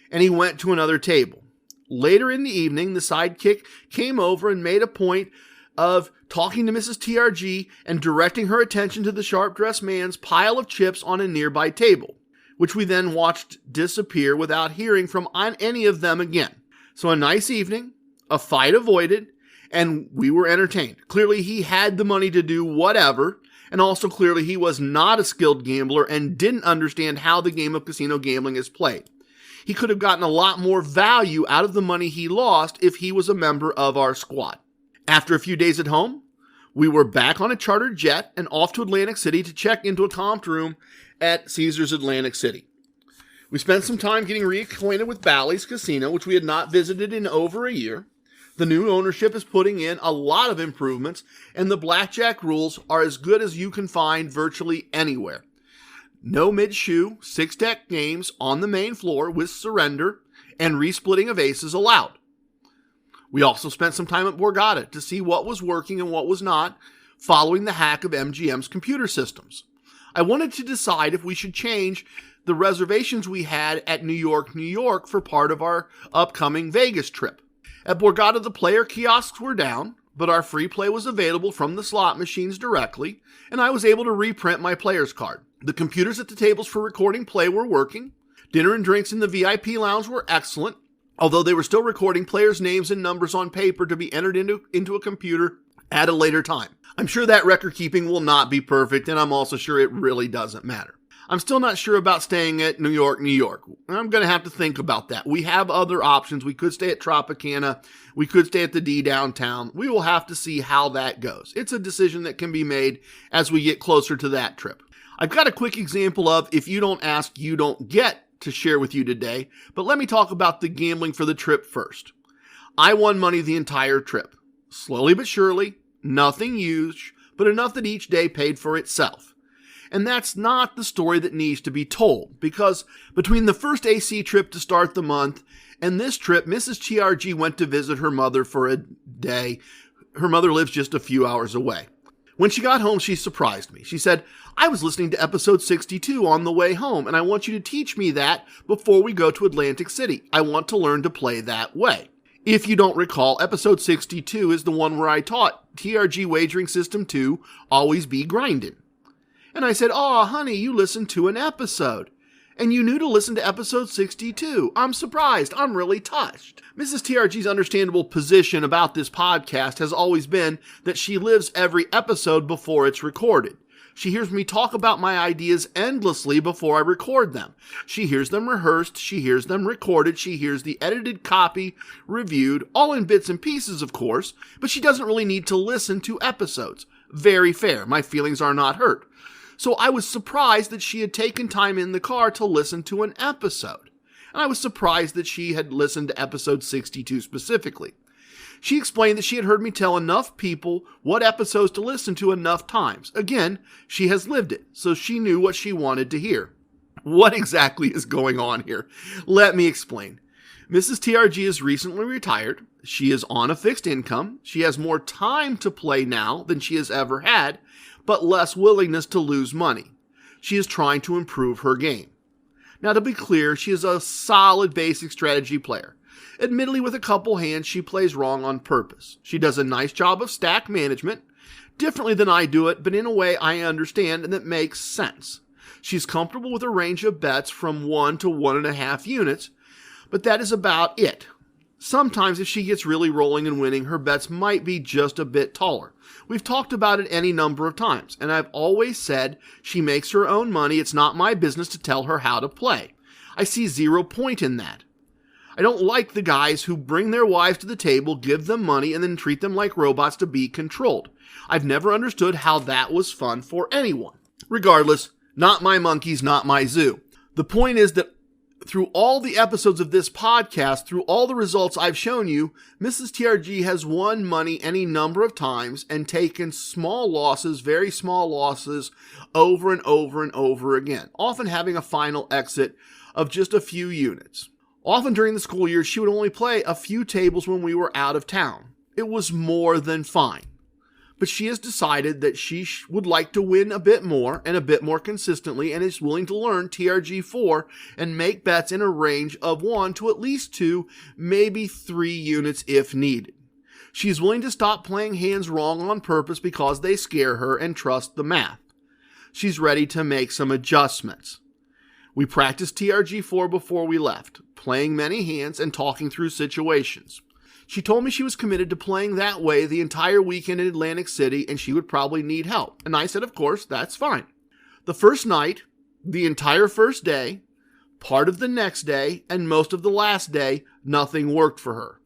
And he went to another table. Later in the evening, the sidekick came over and made a point of talking to Mrs. TRG and directing her attention to the sharp-dressed man's pile of chips on a nearby table, which we then watched disappear without hearing from any of them again. So a nice evening, a fight avoided, and we were entertained. Clearly he had the money to do whatever, and also clearly he was not a skilled gambler and didn't understand how the game of casino gambling is played. He could have gotten a lot more value out of the money he lost if he was a member of our squad. After a few days at home, we were back on a chartered jet and off to Atlantic City to check into a comped room at Caesars Atlantic City. We spent some time getting reacquainted with Bally's Casino, which we had not visited in over a year. The new ownership is putting in a lot of improvements, and the blackjack rules are as good as you can find virtually anywhere. No mid-shoe, 6-deck games on the main floor with surrender and resplitting of aces allowed. We also spent some time at Borgata to see what was working and what was not, following the hack of MGM's computer systems. I wanted to decide if we should change the reservations we had at New York for part of our upcoming Vegas trip. At Borgata, the player kiosks were down, but our free play was available from the slot machines directly, and I was able to reprint my player's card. The computers at the tables for recording play were working. Dinner and drinks in the VIP lounge were excellent, although they were still recording players' names and numbers on paper to be entered into a computer at a later time. I'm sure that record keeping will not be perfect, and I'm also sure it really doesn't matter. I'm still not sure about staying at New York. I'm going to have to think about that. We have other options. We could stay at Tropicana. We could stay at the D downtown. We will have to see how that goes. It's a decision that can be made as we get closer to that trip. I've got a quick example of if you don't ask, you don't get to share with you today, but let me talk about the gambling for the trip first. I won money the entire trip. Slowly but surely, nothing huge, but enough that each day paid for itself. And that's not the story that needs to be told, because between the first AC trip to start the month and this trip, Mrs. TRG went to visit her mother for a day. Her mother lives just a few hours away. When she got home, she surprised me. She said, "I was listening to episode 62 on the way home, and I want you to teach me that before we go to Atlantic City. I want to learn to play that way." If you don't recall, episode 62 is the one where I taught TRG Wagering System 2, Always Be Grindin'. And I said, "Aw, honey, you listened to an episode. And you knew to listen to episode 62. I'm surprised. I'm really touched." Mrs. TRG's understandable position about this podcast has always been that she lives every episode before it's recorded. She hears me talk about my ideas endlessly before I record them. She hears them rehearsed, she hears them recorded, she hears the edited copy reviewed, all in bits and pieces, of course, but she doesn't really need to listen to episodes. Very fair. My feelings are not hurt. So I was surprised that she had taken time in the car to listen to an episode. And I was surprised that she had listened to episode 62 specifically. She explained that she had heard me tell enough people what episodes to listen to enough times. Again, she has lived it, so she knew what she wanted to hear. What exactly is going on here? Let me explain. Mrs. TRG is recently retired. She is on a fixed income. She has more time to play now than she has ever had, but less willingness to lose money. She is trying to improve her game. Now, to be clear, she is a solid basic strategy player. Admittedly, with a couple hands, she plays wrong on purpose. She does a nice job of stack management, differently than I do it, but in a way I understand and that makes sense. She's comfortable with a range of bets from 1 to 1.5 units, but that is about it. Sometimes if she gets really rolling and winning, her bets might be just a bit taller. We've talked about it any number of times, and I've always said she makes her own money. It's not my business to tell her how to play. I see 0 point in that. I don't like the guys who bring their wives to the table, give them money, and then treat them like robots to be controlled. I've never understood how that was fun for anyone. Regardless, not my monkeys, not my zoo. The point is that through all the episodes of this podcast, through all the results I've shown you, Mrs. TRG has won money any number of times and taken small losses, very small losses, over and over and over again, often having a final exit of just a few units. Often during the school year, she would only play a few tables when we were out of town. It was more than fine. But she has decided that she would like to win a bit more and a bit more consistently and is willing to learn TRG4 and make bets in a range of 1 to at least 2, maybe 3 units if needed. She is willing to stop playing hands wrong on purpose because they scare her and trust the math. She's ready to make some adjustments. We practiced TRG4 before we left, playing many hands and talking through situations. She told me she was committed to playing that way the entire weekend in Atlantic City and she would probably need help. And I said, of course, that's fine. The first night, the entire first day, part of the next day, and most of the last day, nothing worked for her.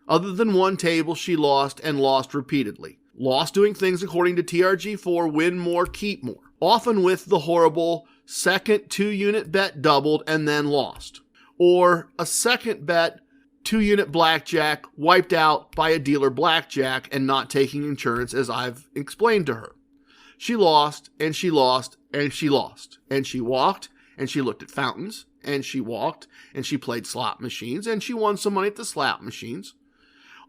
Other than one table, she lost and lost repeatedly. Lost doing things according to TRG4, win more, keep more. Often with the horrible second 2-unit bet doubled and then lost. Or a second bet 2-unit blackjack wiped out by a dealer blackjack and not taking insurance, as I've explained to her. She lost and she lost and she lost. And she walked and she looked at fountains and she walked and she played slot machines and she won some money at the slot machines.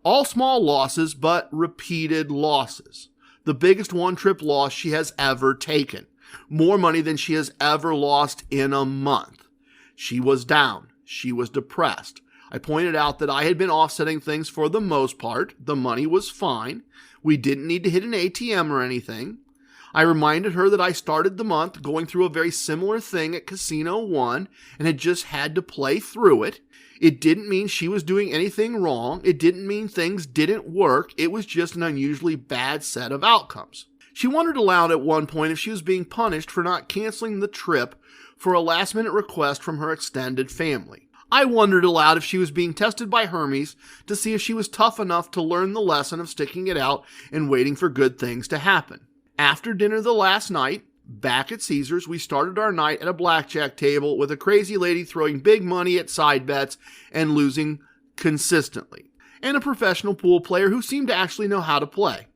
All small losses, but repeated losses. The biggest one-trip loss she has ever taken. More money than she has ever lost in a month. She was down. She was depressed. I pointed out that I had been offsetting things for the most part. The money was fine. We didn't need to hit an ATM or anything. I reminded her that I started the month going through a very similar thing at Casino 1 and had just had to play through it. It didn't mean she was doing anything wrong. It didn't mean things didn't work. It was just an unusually bad set of outcomes. She wondered aloud at one point if she was being punished for not canceling the trip for a last-minute request from her extended family. I wondered aloud if she was being tested by Hermes to see if she was tough enough to learn the lesson of sticking it out and waiting for good things to happen. After dinner the last night, back at Caesars, we started our night at a blackjack table with a crazy lady throwing big money at side bets and losing consistently, and a professional pool player who seemed to actually know how to play.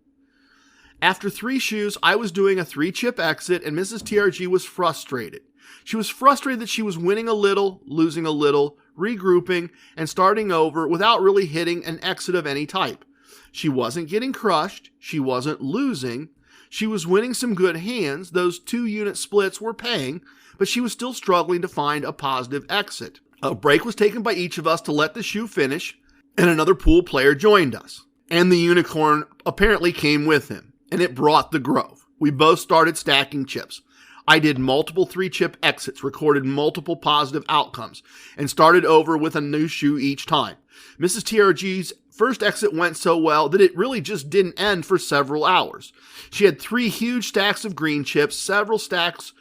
After 3 shoes, I was doing a 3-chip exit and Mrs. TRG was frustrated. She was frustrated that she was winning a little, losing a little, regrouping, and starting over without really hitting an exit of any type. She wasn't getting crushed. She wasn't losing. She was winning some good hands. Those 2-unit splits were paying, but she was still struggling to find a positive exit. A break was taken by each of us to let the shoe finish, and another pool player joined us. And the unicorn apparently came with him, and it brought the growth. We both started stacking chips. I did multiple 3-chip exits, recorded multiple positive outcomes, and started over with a new shoe each time. Mrs. TRG's first exit went so well that it really just didn't end for several hours. She had 3 huge stacks of green chips, several stacks,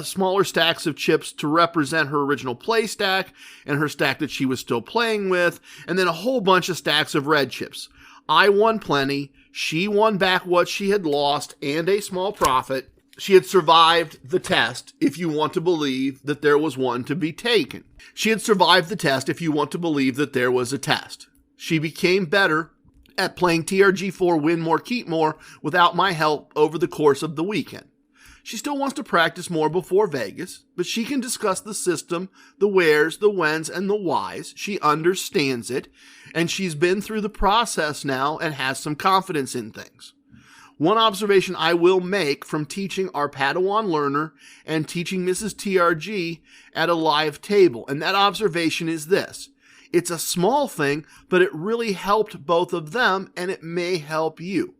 smaller stacks of chips to represent her original play stack and her stack that she was still playing with, and then a whole bunch of stacks of red chips. I won plenty. She won back what she had lost and a small profit. She had survived the test, if you want to believe that there was one to be taken. She had survived the test, if you want to believe that there was a test. She became better at playing TRG4 Win More, Keep More without my help over the course of the weekend. She still wants to practice more before Vegas, but she can discuss the system, the wheres, the whens, and the whys. She understands it, and she's been through the process now and has some confidence in things. One observation I will make from teaching our Padawan learner and teaching Mrs. TRG at a live table, and that observation is this. It's a small thing, but it really helped both of them, and it may help you.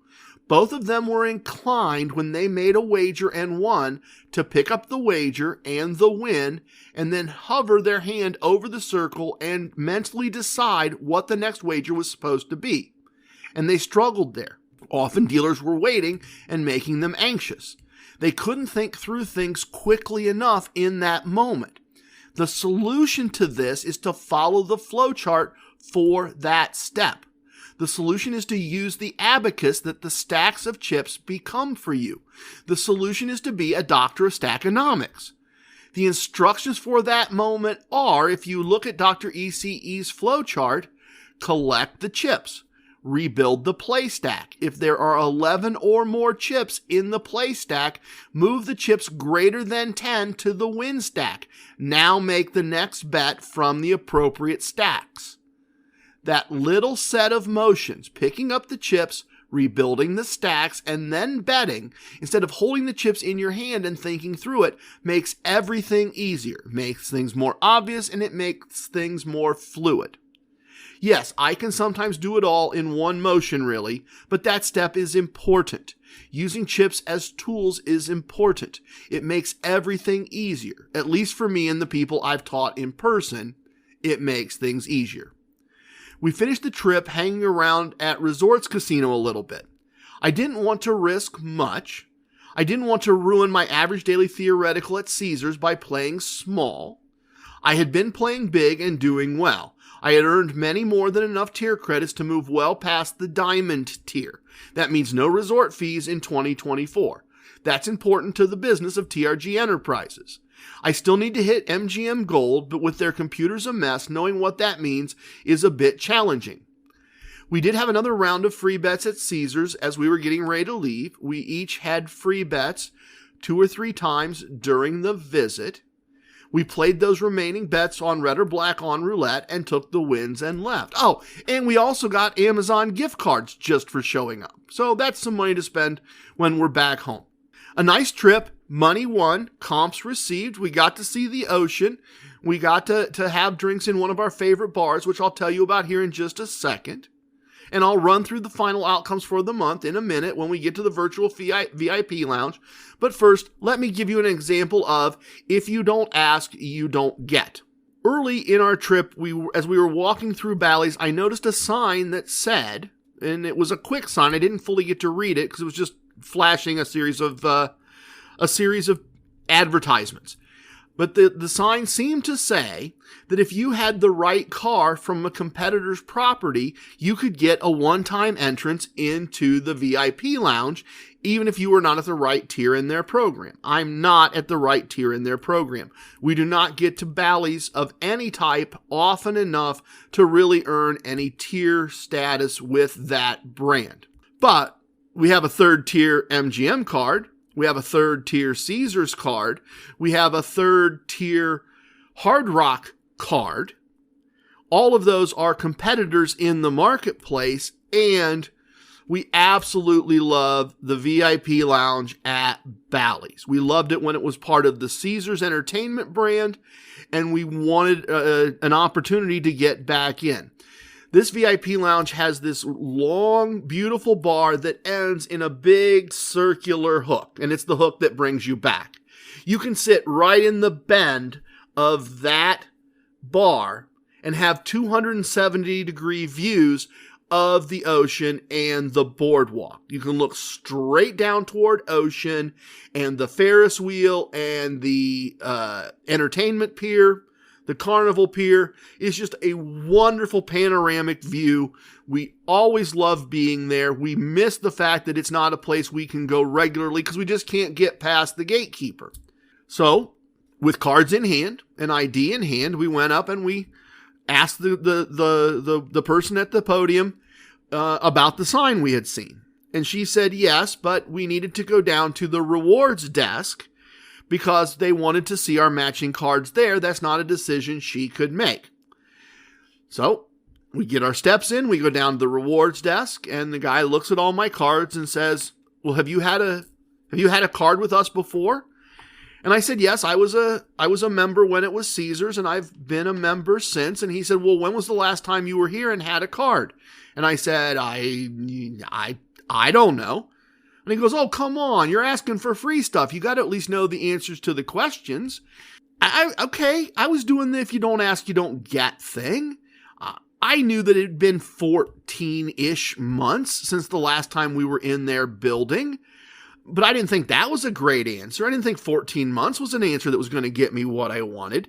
Both of them were inclined when they made a wager and won to pick up the wager and the win and then hover their hand over the circle and mentally decide what the next wager was supposed to be. And they struggled there. Often dealers were waiting and making them anxious. They couldn't think through things quickly enough in that moment. The solution to this is to follow the flowchart for that step. The solution is to use the abacus that the stacks of chips become for you. The solution is to be a doctor of stackonomics. The instructions for that moment are, if you look at Dr. ECE's flowchart, collect the chips. Rebuild the play stack. If there are 11 or more chips in the play stack, move the chips greater than 10 to the win stack. Now make the next bet from the appropriate stacks. That little set of motions, picking up the chips, rebuilding the stacks, and then betting, instead of holding the chips in your hand and thinking through it, makes everything easier, makes things more obvious, and it makes things more fluid. Yes, I can sometimes do it all in one motion, really, but that step is important. Using chips as tools is important. It makes everything easier. At least for me and the people I've taught in person, it makes things easier. We finished the trip hanging around at Resorts Casino a little bit. I didn't want to risk much. I didn't want to ruin my average daily theoretical at Caesars by playing small. I had been playing big and doing well. I had earned many more than enough tier credits to move well past the diamond tier. That means no resort fees in 2024. That's important to the business of TRG Enterprises. I still need to hit MGM Gold, but with their computers a mess, knowing what that means is a bit challenging. We did have another round of free bets at Caesars as we were getting ready to leave. We each had free bets 2 or 3 times during the visit. We played those remaining bets on red or black on roulette and took the wins and left. Oh, and we also got Amazon gift cards just for showing up. So that's some money to spend when we're back home. A nice trip, money won, comps received. We got to see the ocean. We got to have drinks in one of our favorite bars, which I'll tell you about here in just a second. And I'll run through the final outcomes for the month in a minute when we get to the virtual VIP lounge. But first, let me give you an example of if you don't ask, you don't get. Early in our trip, as we were walking through Bally's, I noticed a sign that said, and it was a quick sign, I didn't fully get to read it because it was just flashing a series of advertisements. But the sign seemed to say that if you had the right car from a competitor's property, you could get a one-time entrance into the VIP lounge, even if you were not at the right tier in their program. I'm not at the right tier in their program. We do not get to Bally's of any type often enough to really earn any tier status with that brand. But we have a third-tier MGM card. We have a third-tier Caesars card. We have a third-tier Hard Rock card. All of those are competitors in the marketplace, and We absolutely love the VIP lounge at Bally's. We loved it when it was part of the Caesars Entertainment brand, and we wanted an opportunity to get back in. This VIP lounge has this long, beautiful bar that ends in a big circular hook, and it's the hook that brings you back. You can sit right in the bend of that bar and have 270-degree views of the ocean and the boardwalk. You can look straight down toward ocean and the Ferris wheel and the entertainment pier, the carnival pier. Is just a wonderful panoramic view. We always love being there. We miss the fact that it's not a place we can go regularly because we just can't get past the gatekeeper. So, with cards in hand, an ID in hand, we went up and we asked the person at the podium about the sign we had seen. And she said yes, but we needed to go down to the rewards desk because they wanted to see our matching cards there. That's not a decision she could make. So we get our steps in, we go down to the rewards desk, and the guy looks at all my cards and says, well, have you had a card with us before? And I said, yes, I was a member when it was Caesars, and I've been a member since. And he said, well, when was the last time you were here and had a card? And I said, I don't know. And he goes, oh, come on, you're asking for free stuff. You got to at least know the answers to the questions. Okay, I was doing the if you don't ask, you don't get thing. I knew that it had been 14-ish months since the last time we were in their building. But I didn't think that was a great answer. I didn't think 14 months was an answer that was going to get me what I wanted.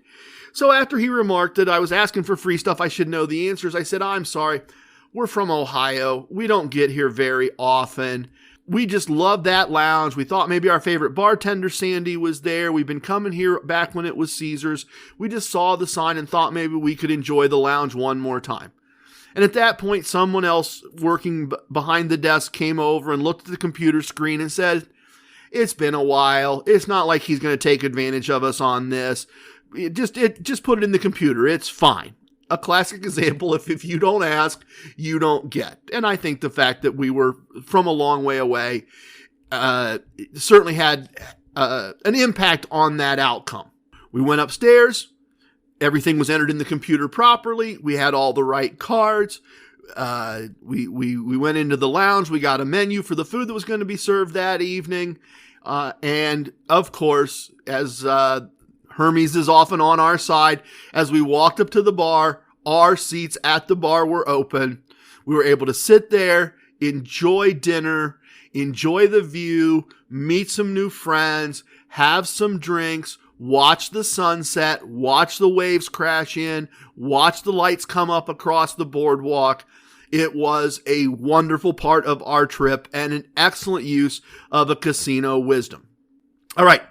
So after he remarked that I was asking for free stuff, I should know the answers, I said, I'm sorry. We're from Ohio. We don't get here very often. We just love that lounge. We thought maybe our favorite bartender, Sandy, was there. We've been coming here back when it was Caesars. We just saw the sign and thought maybe we could enjoy the lounge one more time. And at that point, someone else working behind the desk came over and looked at the computer screen and said, it's been a while. It's not like he's going to take advantage of us on this. Just put it in the computer. It's fine. A classic example of if you don't ask, you don't get. And I think the fact that we were from a long way away certainly had an impact on that outcome. We went upstairs. Everything was entered in the computer properly. We had all the right cards. We went into the lounge. We got a menu for the food that was going to be served that evening. And of course, as Hermes is often on our side, as we walked up to the bar, our seats at the bar were open. We were able to sit there, enjoy dinner, enjoy the view, meet some new friends, have some drinks, watch the sunset, watch the waves crash in, watch the lights come up across the boardwalk. It was a wonderful part of our trip and an excellent use of a casino wisdom. All right,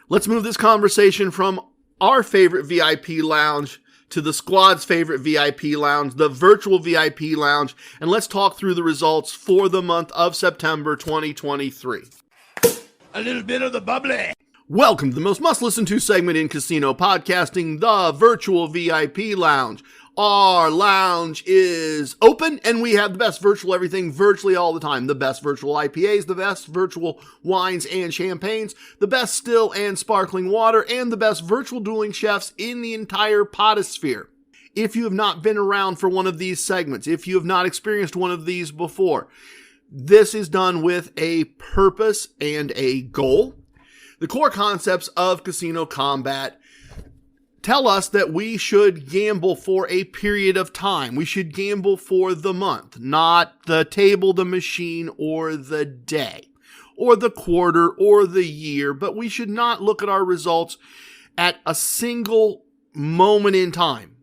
let's move this conversation from our favorite VIP lounge to the squad's favorite VIP lounge, the virtual VIP lounge, and let's talk through the results for the month of September 2023. A little bit of the bubbly. Welcome to the most must-listen-to segment in casino podcasting, the virtual VIP lounge. Our lounge is open, and we have the best virtual everything virtually all the time. The best virtual IPAs, the best virtual wines and champagnes, the best still and sparkling water, and the best virtual dueling chefs in the entire potosphere. If you have not been around for one of these segments, if you have not experienced one of these before, this is done with a purpose and a goal. The core concepts of Casino Combat tell us that we should gamble for a period of time. We should gamble for the month, not the table, the machine, or the day, or the quarter, or the year. But we should not look at our results at a single moment in time.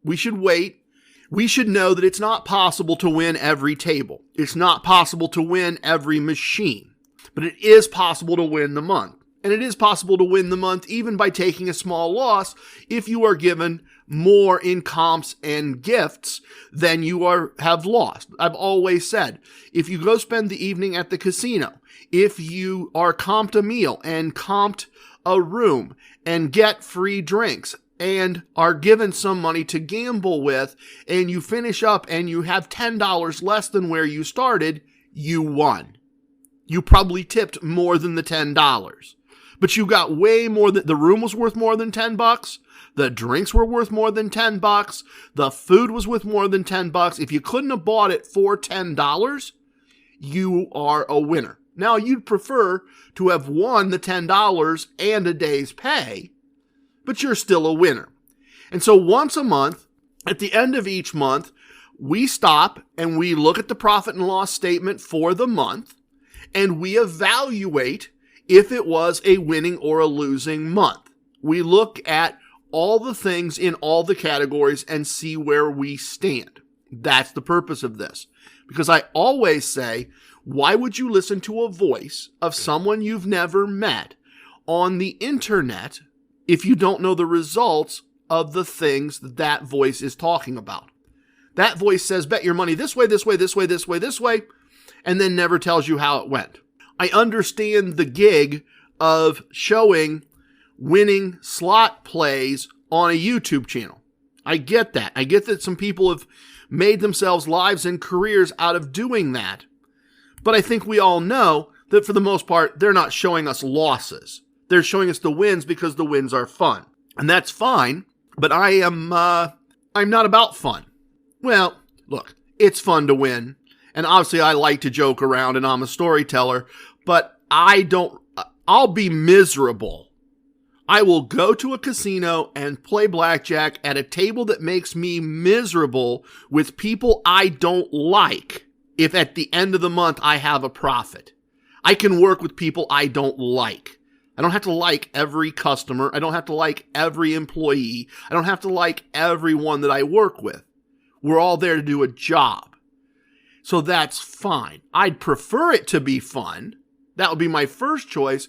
We should wait. We should know that it's not possible to win every table. It's not possible to win every machine. But it is possible to win the month. And it is possible to win the month even by taking a small loss if you are given more in comps and gifts than you have lost. I've always said, if you go spend the evening at the casino, if you are comped a meal and comped a room and get free drinks and are given some money to gamble with, and you finish up and you have $10 less than where you started, you won. You probably tipped more than the $10. But you got way more than, the room was worth more than $10. The drinks were worth more than $10. The food was worth more than $10. If you couldn't have bought it for $10, you are a winner. Now, you'd prefer to have won the $10 and a day's pay, but you're still a winner. And so once a month, at the end of each month, we stop and we look at the profit and loss statement for the month, and we evaluate if it was a winning or a losing month. We look at all the things in all the categories and see where we stand. That's the purpose of this. Because I always say, why would you listen to a voice of someone you've never met on the internet if you don't know the results of the things that voice is talking about? That voice says, bet your money this way, this way, this way, this way, this way, and then never tells you how it went. I understand the gig of showing winning slot plays on a YouTube channel. I get that. I get that some people have made themselves lives and careers out of doing that. But I think we all know that for the most part, they're not showing us losses. They're showing us the wins because the wins are fun. And that's fine, but I'm not about fun. Well, look, it's fun to win. And obviously I like to joke around and I'm a storyteller, but I'll be miserable. I will go to a casino and play blackjack at a table that makes me miserable with people I don't like if at the end of the month I have a profit. I can work with people I don't like. I don't have to like every customer. I don't have to like every employee. I don't have to like everyone that I work with. We're all there to do a job. So that's fine. I'd prefer it to be fun. That would be my first choice.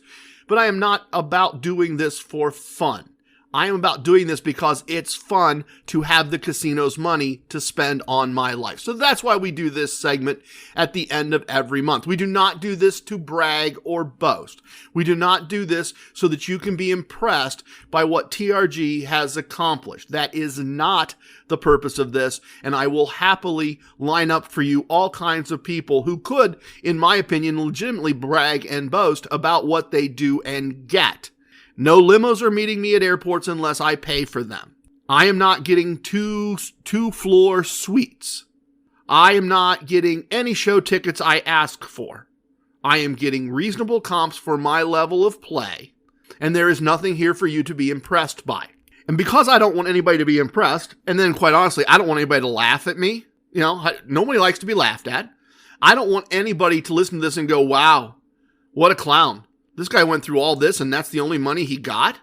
But I am not about doing this for fun. I am about doing this because it's fun to have the casino's money to spend on my life. So that's why we do this segment at the end of every month. We do not do this to brag or boast. We do not do this so that you can be impressed by what TRG has accomplished. That is not the purpose of this, and I will happily line up for you all kinds of people who could, in my opinion, legitimately brag and boast about what they do and get. No limos are meeting me at airports unless I pay for them. I am not getting two-floor suites. I am not getting any show tickets I ask for. I am getting reasonable comps for my level of play, and there is nothing here for you to be impressed by. And because I don't want anybody to be impressed, and then quite honestly, I don't want anybody to laugh at me. You know, nobody likes to be laughed at. I don't want anybody to listen to this and go, wow, what a clown. This guy went through all this and that's the only money he got?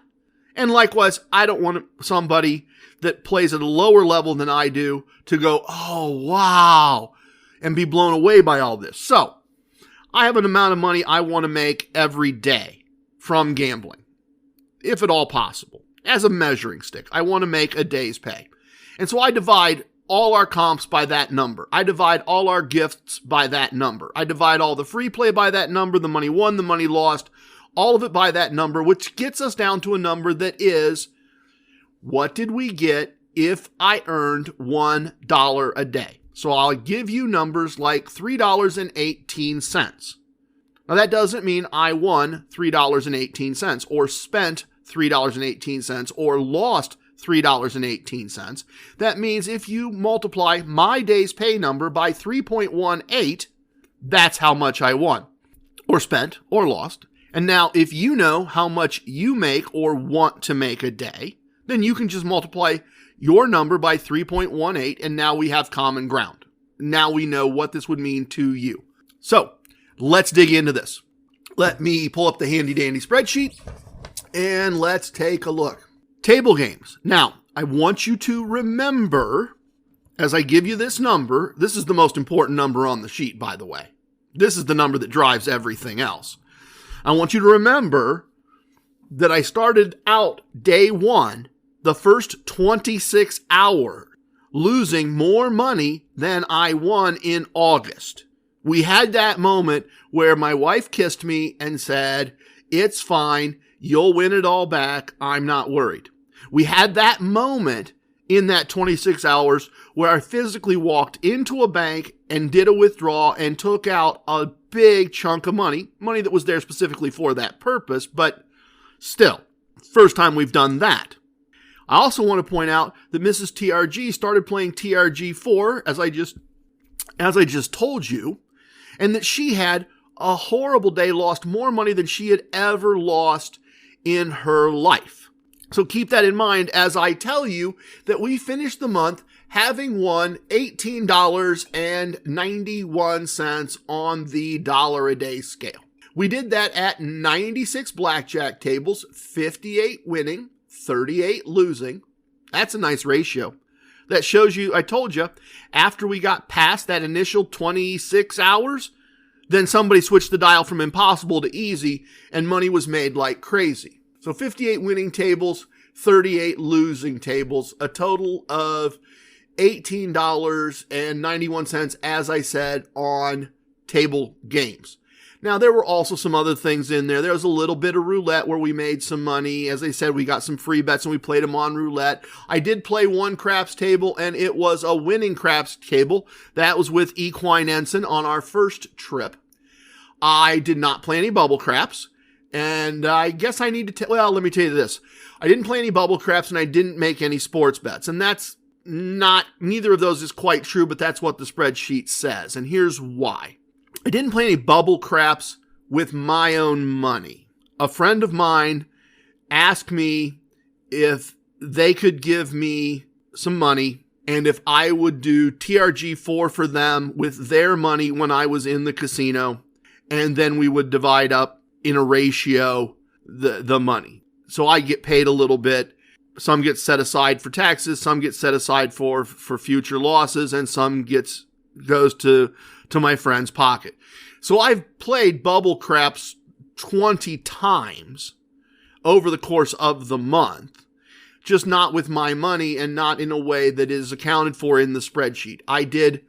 And likewise, I don't want somebody that plays at a lower level than I do to go, oh, wow, and be blown away by all this. So, I have an amount of money I want to make every day from gambling, if at all possible. As a measuring stick, I want to make a day's pay. And so I divide all our comps by that number. I divide all our gifts by that number. I divide all the free play by that number, the money won, the money lost, all of it by that number, which gets us down to a number that is, what did we get if I earned $1 a day? So I'll give you numbers like $3.18. Now that doesn't mean I won $3.18 or spent $3.18 or lost $3.18. That means if you multiply my day's pay number by 3.18, that's how much I won or spent or lost. And now if you know how much you make or want to make a day, then you can just multiply your number by 3.18 and now we have common ground. Now we know what this would mean to you. So let's dig into this. Let me pull up the handy dandy spreadsheet and let's take a look. Table games. Now, I want you to remember, as I give you this number, this is the most important number on the sheet, by the way. This is the number that drives everything else. I want you to remember that I started out day one, the first 26 hours, losing more money than I won in August. We had that moment where my wife kissed me and said, it's fine, you'll win it all back, I'm not worried. We had that moment in that 26 hours where I physically walked into a bank and did a withdrawal and took out a big chunk of money that was there specifically for that purpose, but still, first time we've done that. I also want to point out that Mrs. TRG started playing TRG4, as I just told you, and that she had a horrible day, lost more money than she had ever lost in her life. So keep that in mind as I tell you that we finished the month having won $18.91 on the dollar a day scale. We did that at 96 blackjack tables, 58 winning, 38 losing. That's a nice ratio. That shows you, I told you, after we got past that initial 26 hours, then somebody switched the dial from impossible to easy and money was made like crazy. So 58 winning tables, 38 losing tables, a total of $18.91, as I said, on table games. Now, there were also some other things in there. There was a little bit of roulette where we made some money. As I said, we got some free bets and we played them on roulette. I did play one craps table, and it was a winning craps table. That was with Equine Ensign on our first trip. I did not play any bubble craps, and I guess I need to let me tell you this. I didn't play any bubble craps, and I didn't make any sports bets, and that's neither of those is quite true, but that's what the spreadsheet says, and here's why. I didn't play any bubble craps with my own money. A friend of mine asked me if they could give me some money and if I would do TRG4 for them with their money when I was in the casino, and then we would divide up in a ratio the money. So I get paid a little bit. Some get set aside for taxes, some get set aside for future losses, and some goes to my friend's pocket. So I've played bubble craps 20 times over the course of the month, just not with my money and not in a way that is accounted for in the spreadsheet. I did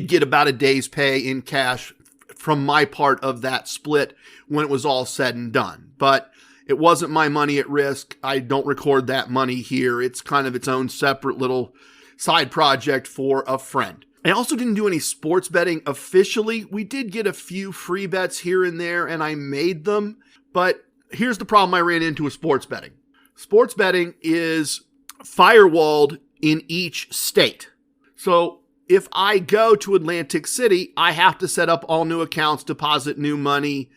get about a day's pay in cash from my part of that split when it was all said and done, but it wasn't my money at risk. I don't record that money here. It's kind of its own separate little side project for a friend. I also didn't do any sports betting officially. We did get a few free bets here and there, and I made them. But here's the problem I ran into with sports betting. Sports betting is firewalled in each state. So if I go to Atlantic City, I have to set up all new accounts, deposit new money,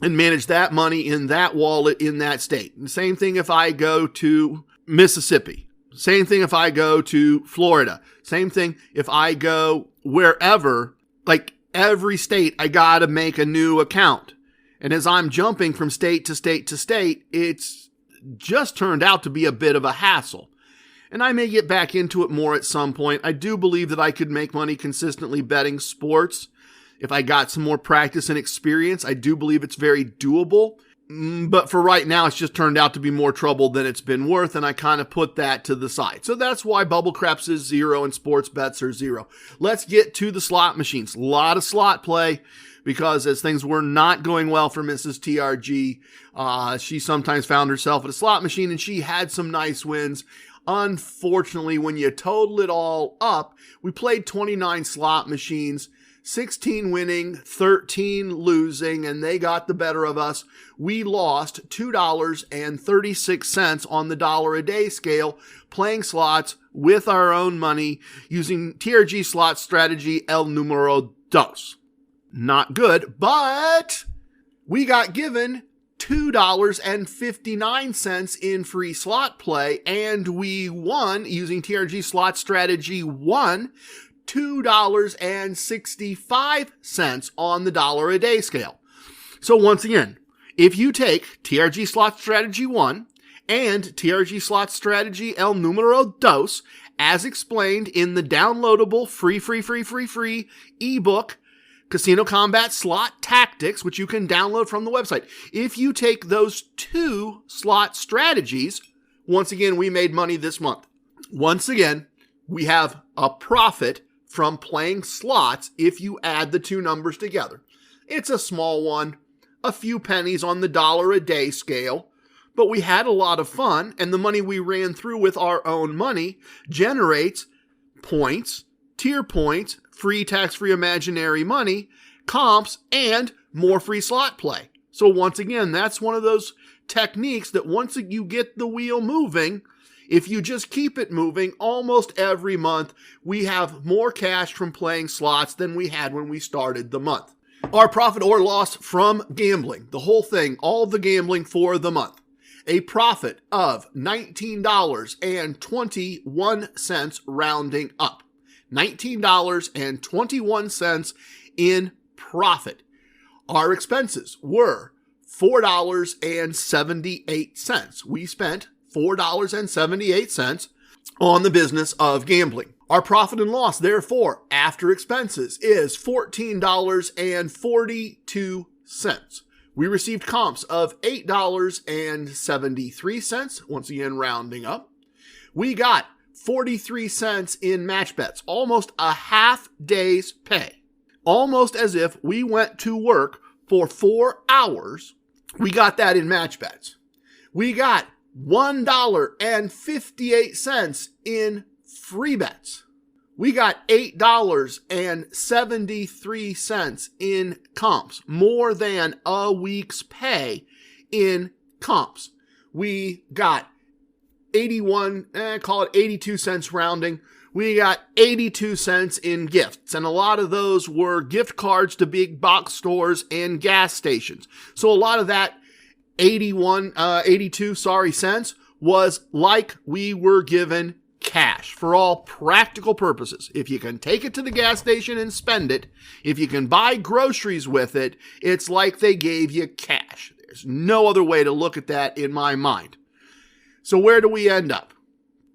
and manage that money in that wallet in that state. And same thing if I go to Mississippi. Same thing if I go to Florida. Same thing if I go wherever, like every state, I got to make a new account. And as I'm jumping from state to state to state, it's just turned out to be a bit of a hassle. And I may get back into it more at some point. I do believe that I could make money consistently betting sports. If I got some more practice and experience, I do believe it's very doable. But for right now, it's just turned out to be more trouble than it's been worth, and I kind of put that to the side. So that's why bubble craps is 0 and sports bets are 0. Let's get to the slot machines. A lot of slot play, because as things were not going well for Mrs. TRG, she sometimes found herself at a slot machine, and she had some nice wins. Unfortunately, when you total it all up, we played 29 slot machines, 16 winning, 13 losing, and they got the better of us. We lost $2.36 on the dollar a day scale, playing slots with our own money using TRG slot strategy El Numero Dos. Not good, but we got given $2.59 in free slot play, and we won using TRG slot strategy 1, $2.65 on the dollar a day scale. So once again, if you take TRG slot strategy 1 and TRG slot strategy El Numero Dos, as explained in the downloadable free ebook, Casino Combat Slot Tactics, which you can download from the website. If you take those two slot strategies, once again, we made money this month. Once again, we have a profit from playing slots if you add the two numbers together. It's a small one, a few pennies on the dollar a day scale, but we had a lot of fun, and the money we ran through with our own money generates points, tier points, free tax-free imaginary money, comps, and more free slot play. So once again, that's one of those techniques that once you get the wheel moving, if you just keep it moving, almost every month we have more cash from playing slots than we had when we started the month. Our profit or loss from gambling, the whole thing, all the gambling for the month. A profit of $19.21 rounding up. $19.21 in profit. Our expenses were $4.78. We spent $4.78 on the business of gambling. Our profit and loss, therefore, after expenses, is $14.42. We received comps of $8.73, once again rounding up. We got 43 cents in match bets, almost a half day's pay. Almost as if we went to work for 4 hours. We got that in match bets. We got $1.58 in free bets. We got $8.73 in comps, more than a week's pay in comps. We got 82 cents rounding. We got 82 cents in gifts, and a lot of those were gift cards to big box stores and gas stations. So a lot of that 82 cents was like we were given cash for all practical purposes. If you can take it to the gas station and spend it, if you can buy groceries with it, it's like they gave you cash. There's no other way to look at that in my mind. So where do we end up?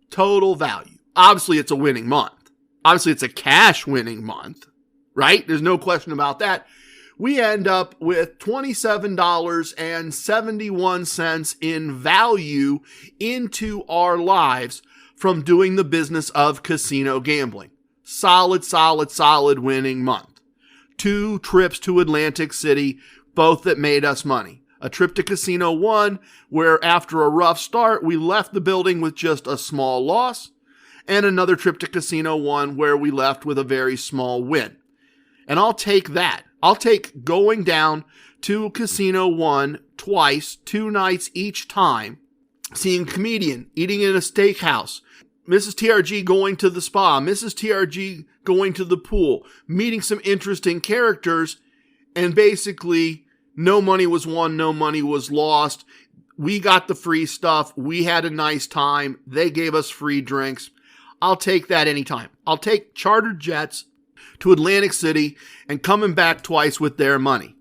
Total value. Obviously, it's a winning month. Obviously, it's a cash winning month, right? There's no question about that. We end up with $27.71 in value into our lives from doing the business of casino gambling. Solid winning month. 2 trips to Atlantic City, both that made us money. A trip to Casino 1, where after a rough start, we left the building with just a small loss. And another trip to Casino 1, where we left with a very small win. And I'll take that. I'll take going down to Casino 1 twice, 2 nights each time, seeing a comedian, eating in a steakhouse, Mrs. TRG going to the spa, Mrs. TRG going to the pool, meeting some interesting characters, and basically no money was won, no money was lost. We got the free stuff. We had a nice time. They gave us free drinks. I'll take that anytime. I'll take chartered jets to Atlantic City and coming back twice with their money.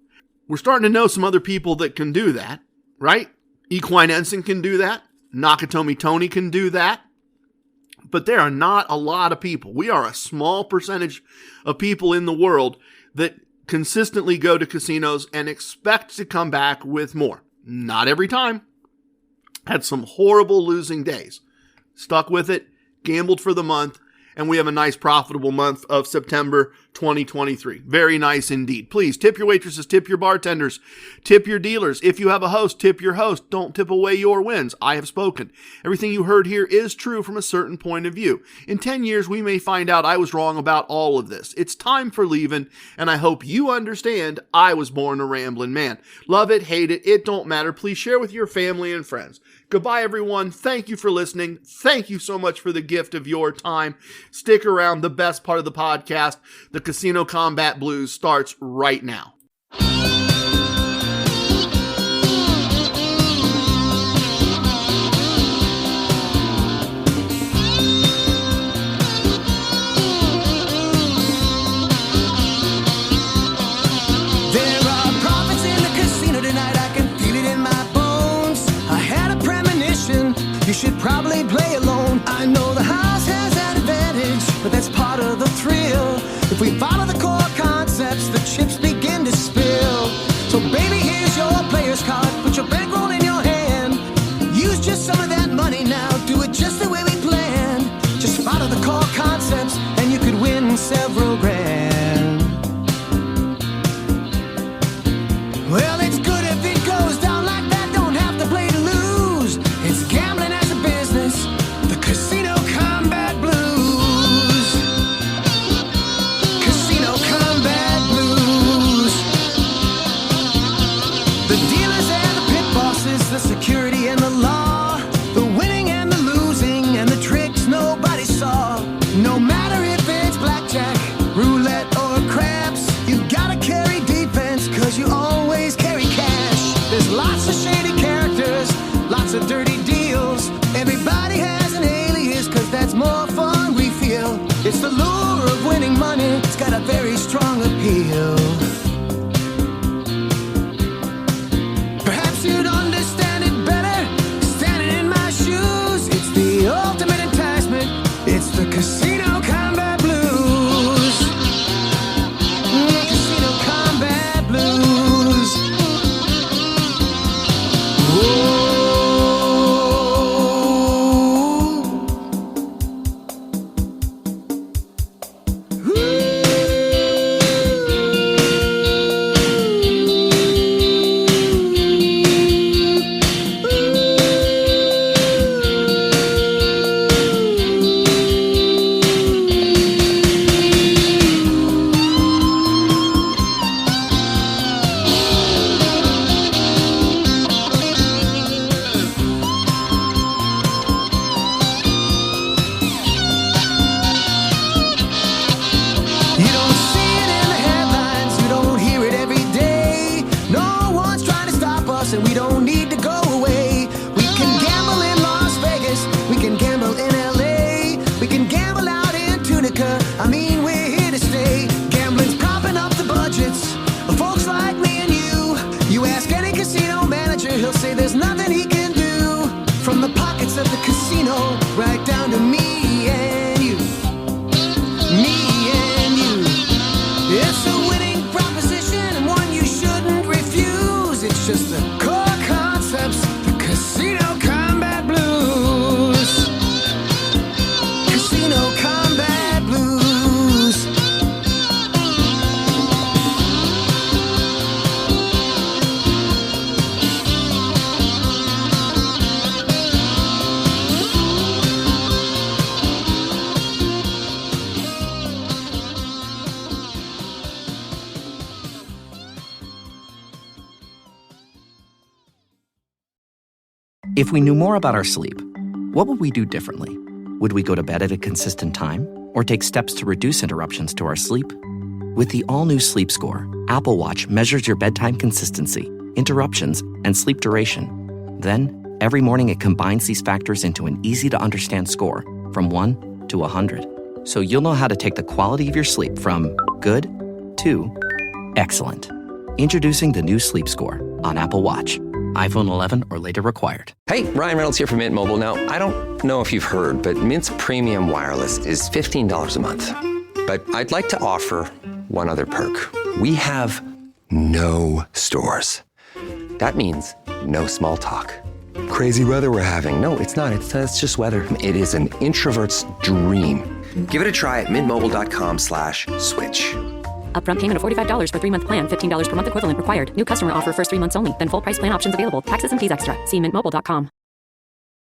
We're starting to know some other people that can do that, right? Equine Ensign can do that. Nakatomi Tony can do that. But there are not a lot of people. We are a small percentage of people in the world that consistently go to casinos and expect to come back with more. Not every time. Had some horrible losing days. Stuck with it, gambled for the month, and we have a nice profitable month of September 2023. Very nice indeed. Please tip your waitresses, tip your bartenders, tip your dealers. If you have a host, tip your host. Don't tip away your wins. I have spoken. Everything you heard here is true from a certain point of view. In 10 years, we may find out I was wrong about all of this. It's time for leaving, and I hope you understand I was born a ramblin' man. Love it, hate it, it don't matter. Please share with your family and friends. Goodbye, everyone. Thank you for listening. Thank you so much for the gift of your time. Stick around. The best part of the podcast, the Casino Combat Blues, starts right now. You should probably play alone. I know the house has an advantage, but that's part of the thrill. If we follow the core concepts, the chips begin to lots of dirty deals. Everybody has an alias, cause that's more fun we feel. It's the lure of winning money, it's got a very strong appeal. Perhaps you'd understand it better standing in my shoes. It's the ultimate enticement, it's the casino combat blues. Casino combat blues. Whoa. And we don't need to go away. We can gamble in Las Vegas, we can gamble in LA, we can gamble out in Tunica. I mean, we're here to stay. Gambling's propping up the budgets of folks like me and you. You ask any casino manager, he'll say there's nothing he can do. From the pockets of the casino right down to me and you. Me and you. It's a winning proposition and one you shouldn't refuse. It's just the core concepts, the casino combat blues. Casino combat blues. If we knew more about our sleep, what would we do differently? Would we go to bed at a consistent time or take steps to reduce interruptions to our sleep? With the all-new Sleep Score, Apple Watch measures your bedtime consistency, interruptions, and sleep duration. Then, every morning it combines these factors into an easy-to-understand score from 1 to 100. So you'll know how to take the quality of your sleep from good to excellent. Introducing the new Sleep Score on Apple Watch. iPhone 11 or later required. Hey, Ryan Reynolds here from Mint Mobile. Now, I don't know if you've heard, but Mint's premium wireless is $15 a month. But I'd like to offer one other perk. We have no stores. That means no small talk. Crazy weather we're having. No, it's not. It's just weather. It is an introvert's dream. Give it a try at mintmobile.com/switch. Upfront payment of $45 for 3-month plan, $15 per month equivalent required. New customer offer first 3 months only. Then full price plan options available. Taxes and fees extra. See mintmobile.com.